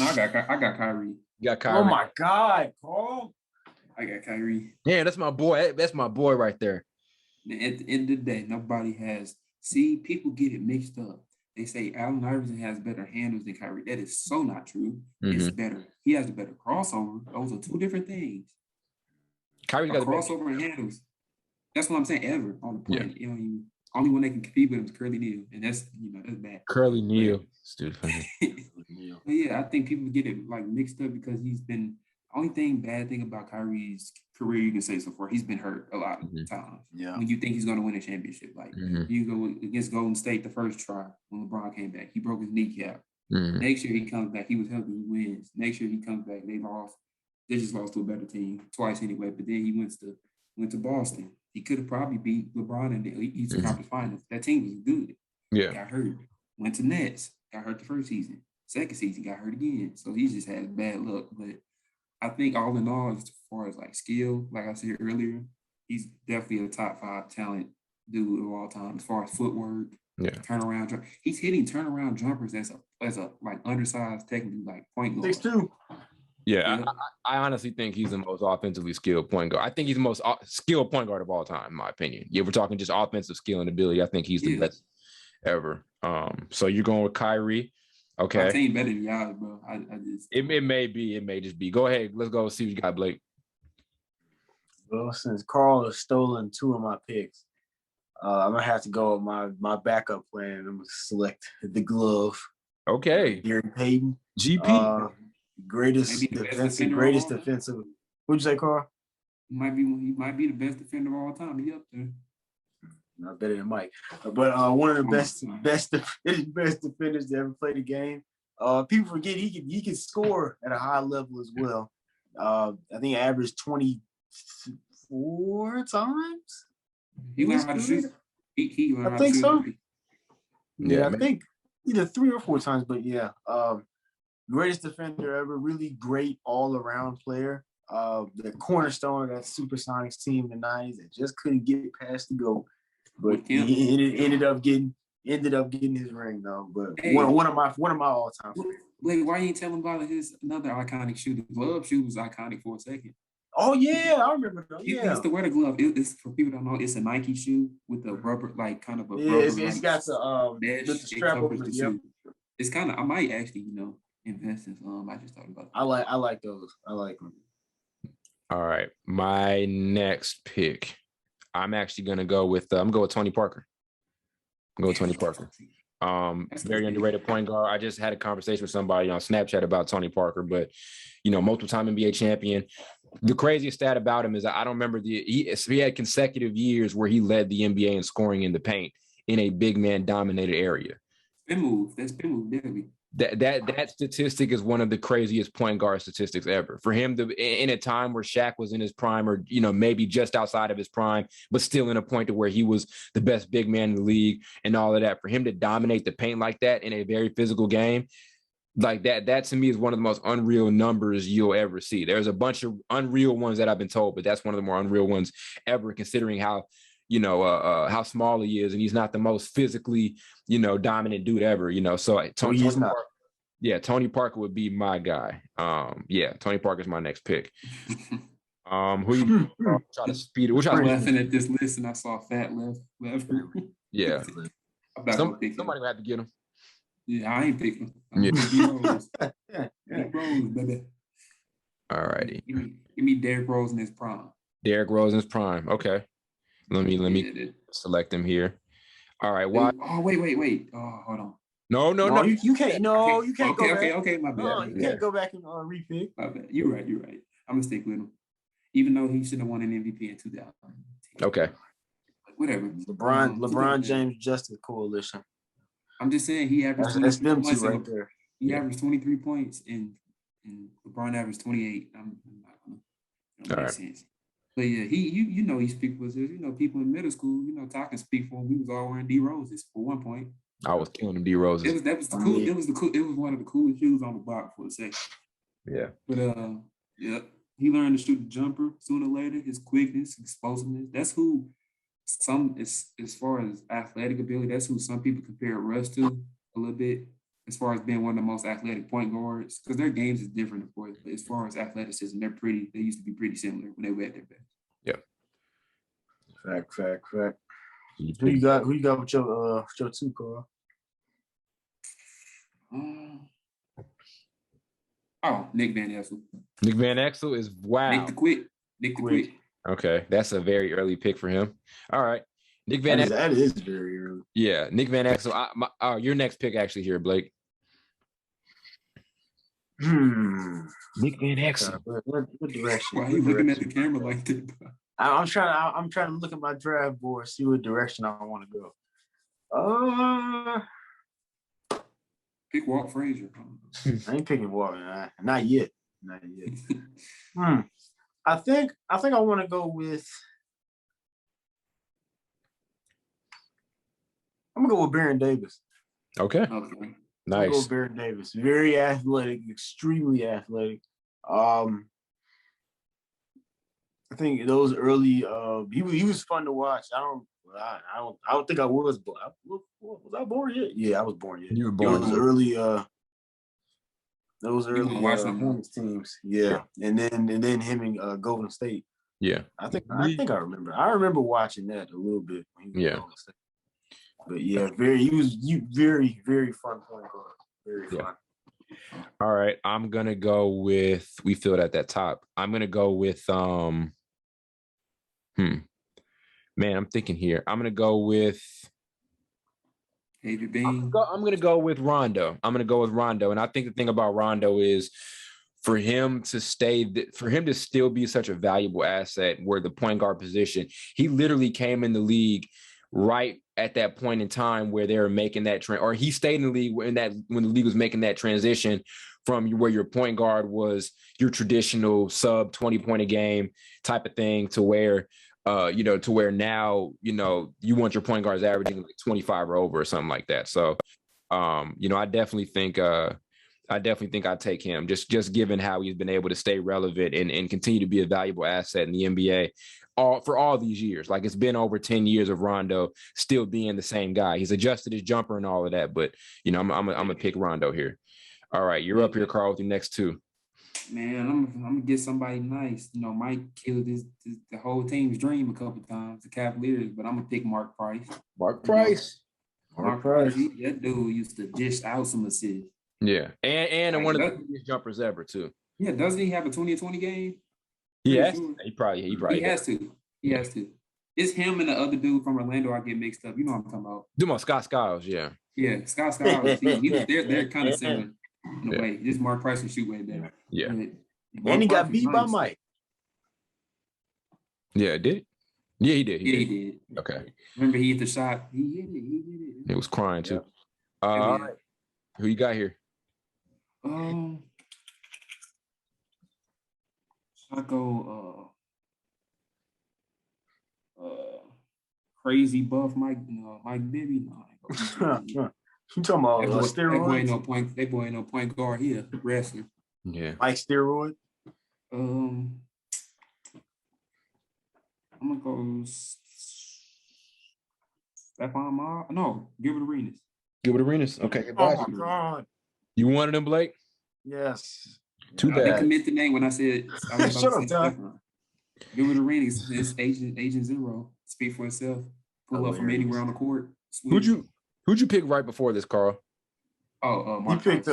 No, I got Kyrie. You got Kyrie. Oh my God, Carl. I got Kyrie. Yeah, that's my boy. That's my boy right there. At the end of the day, nobody has. See, people get it mixed up. They say Allen Iverson has better handles than Kyrie. That is so not true. Mm-hmm. It's better. He has a better crossover. Those are two different things. Kyrie's got crossover and handles. That's what I'm saying. Ever on the planet, only one that can compete with him is Curly Neal, and that's bad. Curly Neal, stupid. But yeah, I think people get it like mixed up because he's been. Bad thing about Kyrie's career you can say so far, he's been hurt a lot of times. Yeah. When you think he's going to win a championship, like you go against Golden State the first try when LeBron came back, he broke his kneecap. Next year he comes back, he was healthy, he wins. Next year he comes back, they just lost to a better team twice anyway. But then he went to Boston. He could have probably beat LeBron in the Eastern Conference Finals. That team was good. Yeah. Got hurt. Went to Nets. Got hurt the first season. Second season got hurt again. So he just had bad luck. But I think all in all, as far as like skill, like I said earlier, he's definitely a top 5 talent dude of all time as far as footwork, turnaround. He's hitting turnaround jumpers as a like undersized, technically like point guard. 6'2". Yeah, I honestly think he's the most offensively skilled point guard. I think he's the most skilled point guard of all time, in my opinion. Yeah, we're talking just offensive skill and ability. I think he's the best ever. So you're going with Kyrie. Okay. My team better than y'all, bro. I just It may be. It may just be. Go ahead. Let's go see what you got, Blake. Well, since Carl has stolen 2 of my picks, I'm gonna have to go with my backup plan. I'm gonna select the glove. Okay. Gary Payton. GP. Greatest defensive. What'd you say, Carl? He might be the best defender of all time. He up there. Not better than Mike, but one of the best defenders to ever play the game. People forget he can score at a high level as well. I think he averaged 24 times. He learned how to shoot. He learned how to shoot. I think so. Yeah, I think either 3 or 4 times, but yeah. Greatest defender ever, really great all-around player. The cornerstone of that Supersonics team in the 90s that just couldn't get past the goal. But he ended up getting his ring though. But hey, one of my all-time favorites. Blake, why you ain't telling about his another iconic shoe? The glove shoe was iconic for a second. Oh yeah, I remember that. He used to wear the glove. It's for people who don't know, it's a Nike shoe with a rubber, like kind of a rubber. It's got the strap over the shoe. It's kind of. I might actually, invest in some. I just thought about that. I like those. I like them. All right, my next pick. I'm actually gonna go with Tony Parker. Tony Parker. Very underrated point guard. I just had a conversation with somebody on Snapchat about Tony Parker, but multiple time NBA champion. The craziest stat about him is I don't remember he had consecutive years where he led the NBA in scoring in the paint in a big man dominated area. Spin move. That's spin move, definitely. That statistic is one of the craziest point guard statistics ever. For him to, in a time where Shaq was in his prime, or maybe just outside of his prime, but still in a point to where he was the best big man in the league and all of that, for him to dominate the paint like that in a very physical game, like that to me is one of the most unreal numbers you'll ever see. There's a bunch of unreal ones that I've been told, but that's one of the more unreal ones ever, considering how how small he is, and he's not the most physically, dominant dude ever, So Tony Parker, Tony Parker would be my guy. Tony Parker's my next pick. Who you try to speed it? Which I'm laughing at this list, and I saw Fat left. Yeah, somebody will have to get him. Yeah, I ain't picking. Yeah. Derrick Rose, baby. All righty. Give me Derrick Rose in his prime. Derrick Rose in his prime. Okay. Let me select him here. All right. Why? Oh, wait. Oh, hold on. No. You can't. No, you can't go back. Okay, my bad. No, you can't go back and repick. My bad. You're right. I'm gonna stick with him, even though he should have won an MVP in 2000. Okay. Whatever. LeBron James Justice Coalition. I'm just saying he averaged 23 points right there. He averaged 23 points and LeBron averaged 28. I'm not gonna make sense. But yeah, he speak was people in middle school, talking speak for him. We was all wearing D Roses for one point. I was killing them D Roses. It was one of the coolest shoes on the block for a second. Yeah. But he learned to shoot the jumper sooner or later. His quickness, explosiveness. That's who as far as athletic ability, that's who some people compare Russ to a little bit, as far as being one of the most athletic point guards, because their games is different, of course. But as far as athleticism, they used to be pretty similar when they were at their best. Yeah. Fact. Who you got with your 2, Carl? Nick Van Exel. Nick Van Exel is wow. Nick the Quick. Okay, that's a very early pick for him. All right, Nick Van Exel. That is very early. Yeah, Nick Van Exel. Your next pick actually here, Blake. Nick Van Exel. What direction? Why are you looking at the camera like that? I'm trying to look at my draft board, see what direction I want to go. Pick Walt Frazier. I ain't picking Walt. Not yet. I think I want to go with. I'm gonna go with Baron Davis. Okay. Nice. Go with Baron Davis. Very athletic, extremely athletic. I think those early. He was fun to watch. I don't think I was. Was I born yet? Yeah, I was born yet. You were born. Those early Hornets teams. Yeah, and then him and Golden State. Yeah, I think I remember. I remember watching that a little bit. When he was Golden State. But yeah, very fun point guard. Very Yeah. fun. All right. I'm gonna go with we filled at that top. I'm gonna go with man, I'm thinking here. I'm gonna go with David Bean. I'm gonna go with Rondo. And I think the thing about Rondo is for him to still be such a valuable asset where the point guard position, he literally came in the league right at that point in time where they were making that trend, or he stayed in the league when the league was making that transition from where your point guard was your traditional sub 20 point a game type of thing to where to where now, you want your point guards averaging like 25 or over or something like that. So, I definitely think I'd take him just given how he's been able to stay relevant and continue to be a valuable asset in the NBA for all these years. Like it's been over 10 years of Rondo still being the same guy. He's adjusted his jumper and all of that, but I'm gonna pick Rondo here. All right, you're up here, Carl, with your next two. Man, I'm gonna get somebody nice. Mike killed the whole team's dream a couple times, the Cavaliers, but I'm gonna pick Mark Price. Mark Price. Mark Price. That dude used to dish out some assists. Yeah, and Like, one of the biggest jumpers ever too. Yeah, doesn't he have a 20-20 game? Yes, sure. he probably has to. He has to. It's him and the other dude from Orlando I get mixed up. You know what I'm talking about? Dude, Scott Skiles, yeah. Yeah, Scott Skiles. They're kind of similar in a way. Just Mark Price can shoot way better. Yeah. And he got beat by Mike. Yeah, did? Yeah, he did. He did. Okay. Remember he hit the shot? He hit it. He was crying too. All right. Who you got here? I go crazy buff Mike Bibby. No, you talking about steroids? That boy ain't no point guard here. Wrestler. Yeah. Mike steroid. I'm gonna go Stephon Marbury. No, Gilbert Arenas. Gilbert Arenas. Okay. Oh my God. You wanted him, Blake? Yes. Too bad. I didn't commit the name when I said. Shut up, Don. Gilbert Arenas is Agent Zero. Speak for itself. Pull up from anywhere on the court. Who'd you pick right before this, Carl? Mark You picked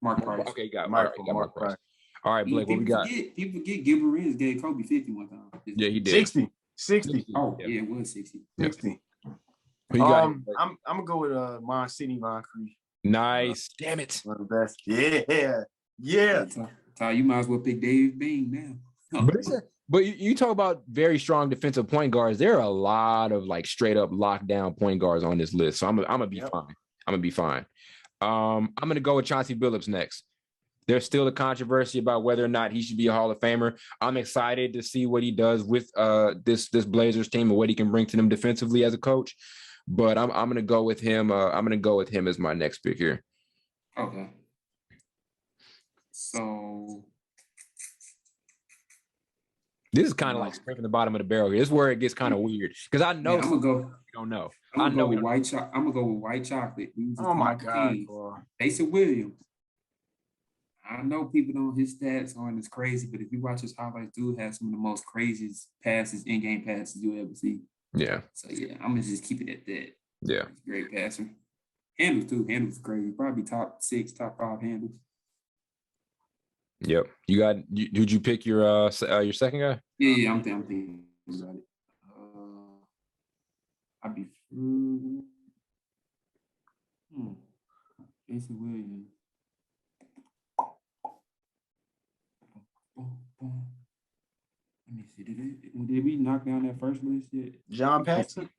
Mark Price. Okay, got Mark Price. All right, Blake, what we got? People forget Gilbert Arenas gave Kobe 50 one time. Yeah, he did. 60. Oh, yeah, it was 60. 60. Who you got? I'm gonna go with Mon City, Moncrief. Nice. Damn it. One of the best. Yeah. Ty, you might as well pick Dave Bean now. But you talk about very strong defensive point guards. There are a lot of like straight up lockdown point guards on this list. So I'm gonna be fine. I'm gonna be fine. I'm gonna go with Chauncey Billups next. There's still a controversy about whether or not he should be a Hall of Famer. I'm excited to see what he does with this Blazers team and what he can bring to them defensively as a coach. But I'm gonna go with him. I'm gonna go with him as my next pick here. Okay. So this is kind of like scraping the bottom of the barrel here. This is where it gets kind of weird because I know I'm gonna go. We don't know. I'm gonna go with white chocolate. Oh my God. Jason Williams. I know people don't, his stats aren't as crazy, but if you watch his highlights, dude has some of the most craziest passes, in-game passes you'll ever see. Yeah. So yeah, I'm gonna just keep it at that. Yeah. He's a great passer. Handles too. Handles crazy. Probably top 6, top 5 handles. Yep. Did you pick your second guy? Yeah, I'm thinking about it. I'd be Jason Williams. Let me see. Did we knock down that first list yet? John Paxson?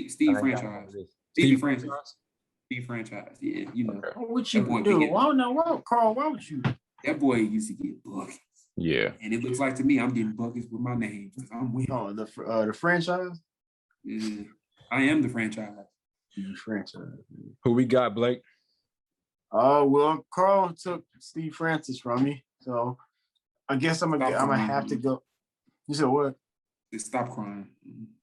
Steve Franchise. Steve Franchise. Steve Franchise. Yeah, you know. What would you do? Carl, why would you? That boy used to get buckets. Yeah. And it looks like to me I'm getting buckets with my name because I'm winning. Oh, the franchise? Yeah. I am the franchise. The franchise. Who we got, Blake? Well, Carl took Steve Francis from me, so I guess I'm gonna have to go. You said what? Just stop crying.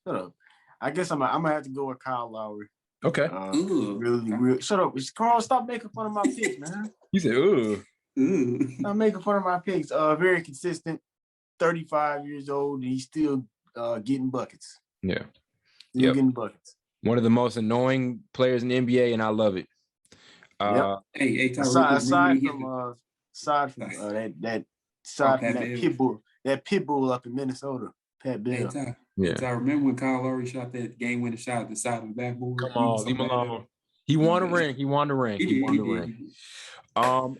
Shut up. I guess I'm gonna have to go with Kyle Lowry. Okay. Really. Shut up, Carl. Stop making fun of my picks, man. You said, ooh. I'm making fun of my picks. Very consistent. 35 years old, and he's still getting buckets. Yeah. Getting buckets. One of the most annoying players in the NBA, and I love it. Hey, Tyreek, Aside from Pat Bev. that pit bull up in Minnesota, Pat Hey, Bev. Ty. Yeah. Ty, remember when Kyle Lowry shot that game-winning shot at the side of the backboard? Come on, leave him alone. He won a ring. He won the ring. He He won the did. ring.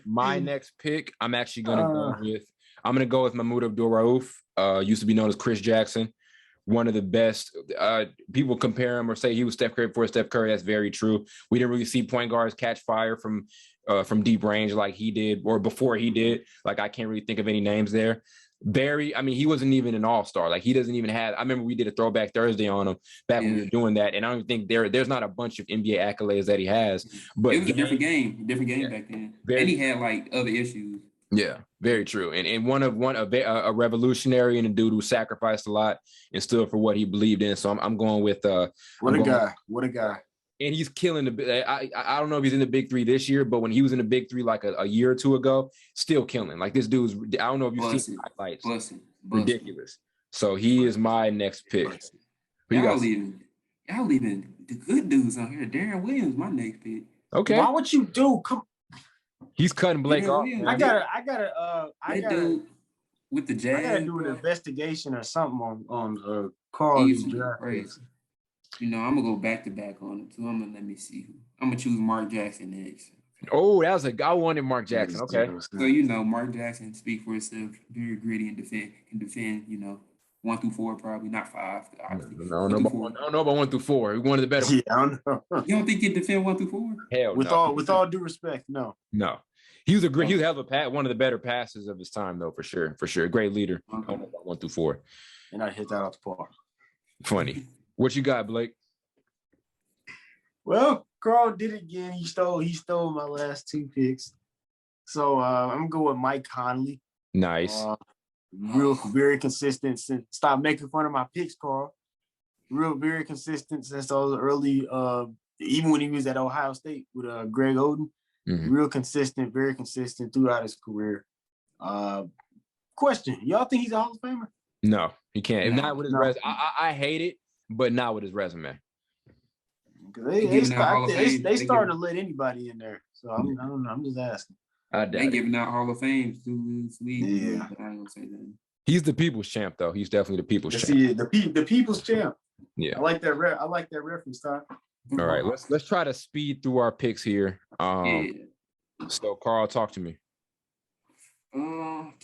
My next pick, I'm actually gonna go with Mahmoud Abdul-Rauf. Used to be known as Chris Jackson. One of the best. People compare him or say he was Steph Curry before Steph Curry. That's very true. We didn't really see point guards catch fire from deep range like he did or before he did. Like I can't really think of any names there. Barry, I mean, he wasn't even an all-star. Like he doesn't even have. I remember we did a throwback Thursday on him back when we were doing that, and I don't think there's not a bunch of NBA accolades that he has. But it was a different game back then. And he had like other issues. Yeah, very true. And a revolutionary and a dude who sacrificed a lot and stood for what he believed in. So I'm going with What a guy. And he's killing the. I don't know if he's in the big three this year, but when he was in the big three like a year or two ago, still killing. Like this dude's. I don't know if you've seen highlights. Ridiculous. So he is my next pick. Y'all leaving the good dudes on here. Darren Williams, my next pick. Okay. Why would you do? Come. He's cutting Blake off. I gotta with the Jazz. I gotta do an investigation or something on Carl's draft. You know, I'm gonna go back to back on it too. Let me see. I'm gonna choose Mark Jackson next. Oh, I wanted Mark Jackson. Okay. So you know, Mark Jackson speak for itself. Very gritty and defend. You know, 1 through 4 probably not 5. Obviously. No, I don't know about 1 through 4. One of the better. Yeah, I don't know. You don't think he defend 1 through 4? Hell no. With all due respect, no. No. He was one of the better passes of his time, though, for sure. Great leader. I don't know about 1 through 4. And I hit that off the park. Funny. What you got, Blake? Well, Carl did it again. He stole my last 2 picks. So I'm gonna go with Mike Conley. Nice. Very consistent. Stop making fun of my picks, Carl. Very consistent since those early. Even when he was at Ohio State with Greg Oden. Mm-hmm. Real consistent, very consistent throughout his career. Question: y'all think he's a Hall of Famer? No, he can't. If not with his resume, I hate it, but not with his resume. They starting to let anybody in there. So I don't know. I'm just asking. They giving out Hall of Fame to this league. Yeah, but I ain't gonna say that. He's the people's champ, though. He's definitely the people's champ. See, the people's champ. Yeah, I like that. I like that reference, Todd. All right, let's try to speed through our picks here. So Carl, talk to me.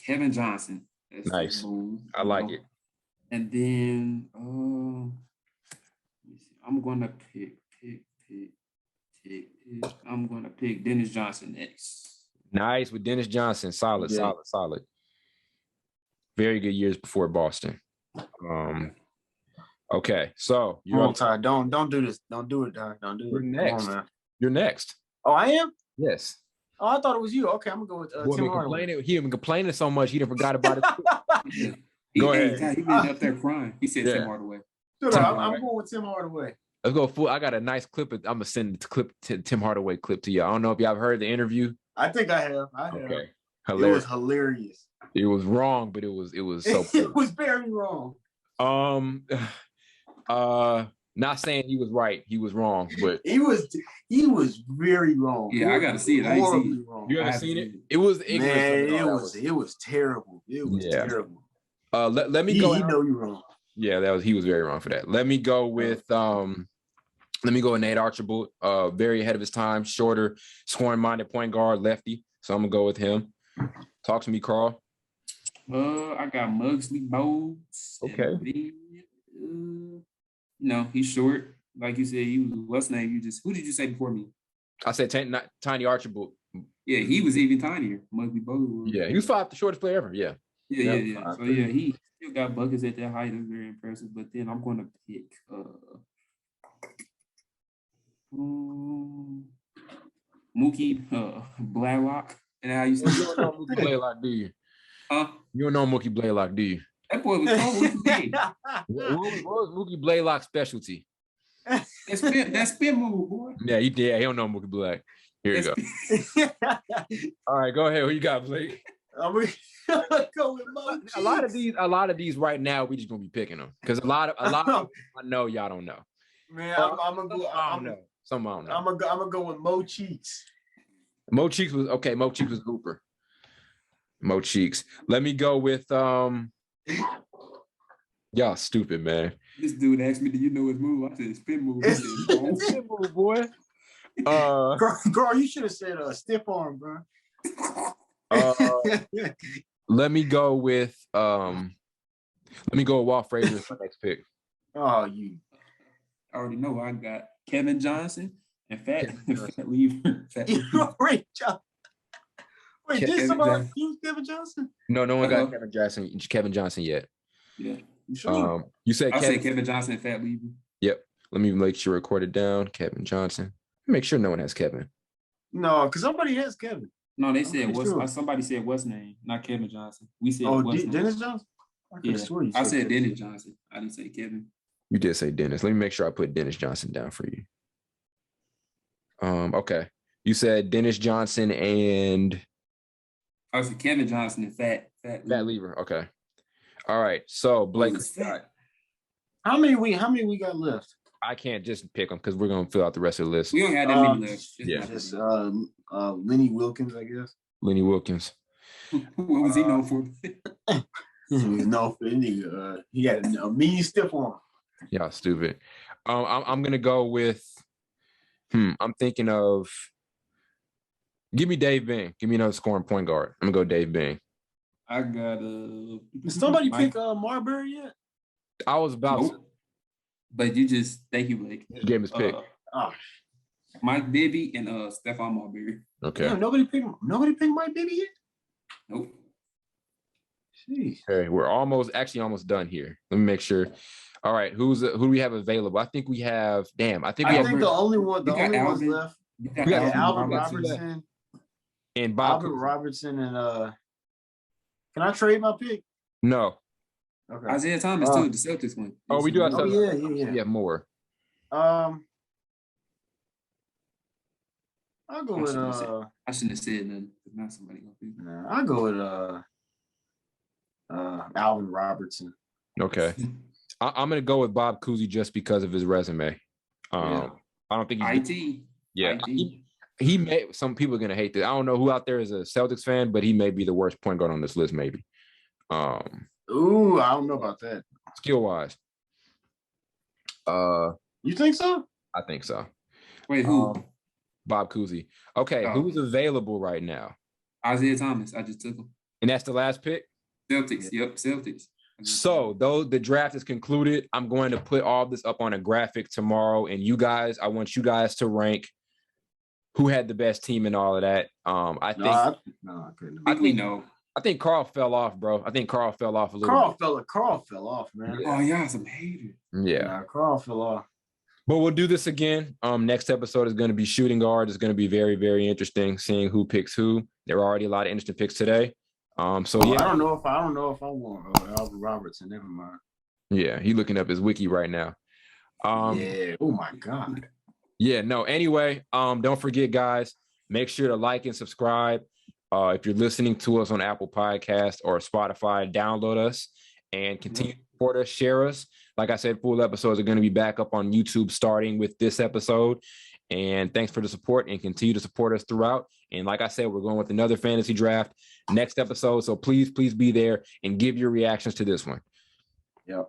Kevin Johnson. That's nice. I like it. And then I'm gonna pick. I'm gonna pick Dennis Johnson next. Nice with Dennis Johnson. Solid. Very good years before Boston. Okay, so you're Ty. Don't do this. Don't do it, Ty. Don't do it. You're next. You're next. Oh, I am? Yes. Oh, I thought it was you. Okay, I'm gonna go with Tim Hardaway. He been complaining so much he done forgot about it. Go ahead. He been up there crying. He said Tim Hardaway. I'm going with Tim Hardaway. Let's go full. I got a nice clip. I'm gonna send the clip to Tim Hardaway clip to you. I don't know if y'all have heard the interview. I think I have. Okay. Hilarious. It was hilarious. It was wrong, but it was so. It was very wrong. Not saying he was right. He was wrong, but he was very wrong. Yeah, I gotta see it. Horribly wrong. You haven't seen it? It was ignorant. Man, it was terrible. It was terrible. Let me go. You know you're wrong. Yeah, he was very wrong for that. Let me go with Nate Archibald. Very ahead of his time, shorter, scoring-minded point guard, lefty. So I'm gonna go with him. Talk to me, Carl. I got Muggsy Bogues. Okay. No, he's short. Like you said, he was what's name? Who did you say before me? I said Tiny Archibald. Yeah, he was even tinier. Muggsy Bogues. Yeah, he was the shortest player ever. Yeah. Yeah. So yeah, he still got buckets at that height. That's very impressive. But then I'm gonna pick Mookie Blaylock. And how you say you don't know Mookie Blaylock, do you? You don't know Mookie Blaylock, do you? That boy was cold. What was Mookie Blaylock's specialty? That spin move, boy. Yeah, he don't know Mookie Blaylock. Here you go. All right, go ahead. Who you got, Blake? I'm gonna go with Mo. A lot of these right now, we just gonna be picking them because a lot of I know y'all don't know. Man, I'm gonna go. I don't know. Some I don't know. I'm gonna go with Mo Cheeks. Mo Cheeks was okay. Mo Cheeks was Hooper. Mo Cheeks. Let me go with y'all stupid, man. This dude asked me, "Do you know his move?" I said, "Spin move." He said, "No." Spin move, boy. Girl, you should have said stiff arm, bro. Let me go with Walt Frazier for next pick. Oh, you I already know. I got Kevin Johnson and Fat Lever. Wait, did somebody Johnson. use Kevin Johnson? No one got Kevin Johnson yet. Yeah. You sure? You said I said Kevin Johnson and Fat Lever. Yep. Let me make sure record it down. Kevin Johnson. Make sure no one has Kevin. No, because somebody has Kevin. No, they said somebody said what's name, not Kevin Johnson. We said Dennis Johnson? I said Dennis Johnson. I didn't say Kevin. You did say Dennis. Let me make sure I put Dennis Johnson down for you. Okay. You said Dennis Johnson and I said Kevin Johnson and Fat Lever. Okay. All right. So Blake, how many we got left? I can't just pick them because we're gonna fill out the rest of the list. We don't have that many left. Just Lenny Wilkins, I guess. Lenny Wilkins. What was he known for? He was known for nigga. He had a mean stiff arm. Yeah, stupid. I'm gonna go with. I'm thinking of. Give me Dave Bing. Give me another scoring point guard. I'm gonna go Dave Bing. I got Did somebody pick Marbury yet? I was about to. But you just thank you, Blake. You gave his pick. Mike Bibby and Stephon Marbury. Okay. Damn, nobody picked Mike Bibby yet? Nope. Jeez. Okay, we're almost done here. Let me make sure. All right, who do we have available? I think we have. I think the only ones left. We got Alvin Robertson and Bob Alvin Robertson and can I trade my pick? No. Okay. Isaiah Thomas too, the Celtics one. Oh, we do have. Yeah. Yeah, more. I'll go with I shouldn't have said nothing. Not somebody gonna I'll go with Alvin Robertson. Okay. I'm gonna go with Bob Cousy just because of his resume. I don't think he's IT. He may. Some people are gonna hate this. I don't know who out there is a Celtics fan, but he may be the worst point guard on this list. Maybe. Ooh, I don't know about that. Skill wise. You think so? I think so. Wait, who? Bob Cousy. Okay, who's available right now? Isaiah Thomas. I just took him. And that's the last pick? Celtics. Yep, Celtics. So, though the draft is concluded, I'm going to put all this up on a graphic tomorrow. And I want you guys to rank who had the best team and all of that. I think Carl fell off, bro. I think Carl fell off a little bit. Carl fell off, man. Yeah. Oh, yeah, some haters. Yeah. Carl fell off. But we'll do this again. Next episode is going to be shooting guard. It's going to be very, very interesting seeing who picks who. There are already a lot of interesting picks today. I don't know if I want Alvin Robertson. Never mind. Yeah, he's looking up his wiki right now. Yeah. Oh my God. Yeah. No. Anyway, don't forget, guys. Make sure to like and subscribe. If you're listening to us on Apple Podcasts or Spotify, download us and continue to support us, share us. Like I said, full episodes are going to be back up on YouTube starting with this episode. And thanks for the support and continue to support us throughout. And like I said, we're going with another fantasy draft next episode. So please be there and give your reactions to this one. Yep.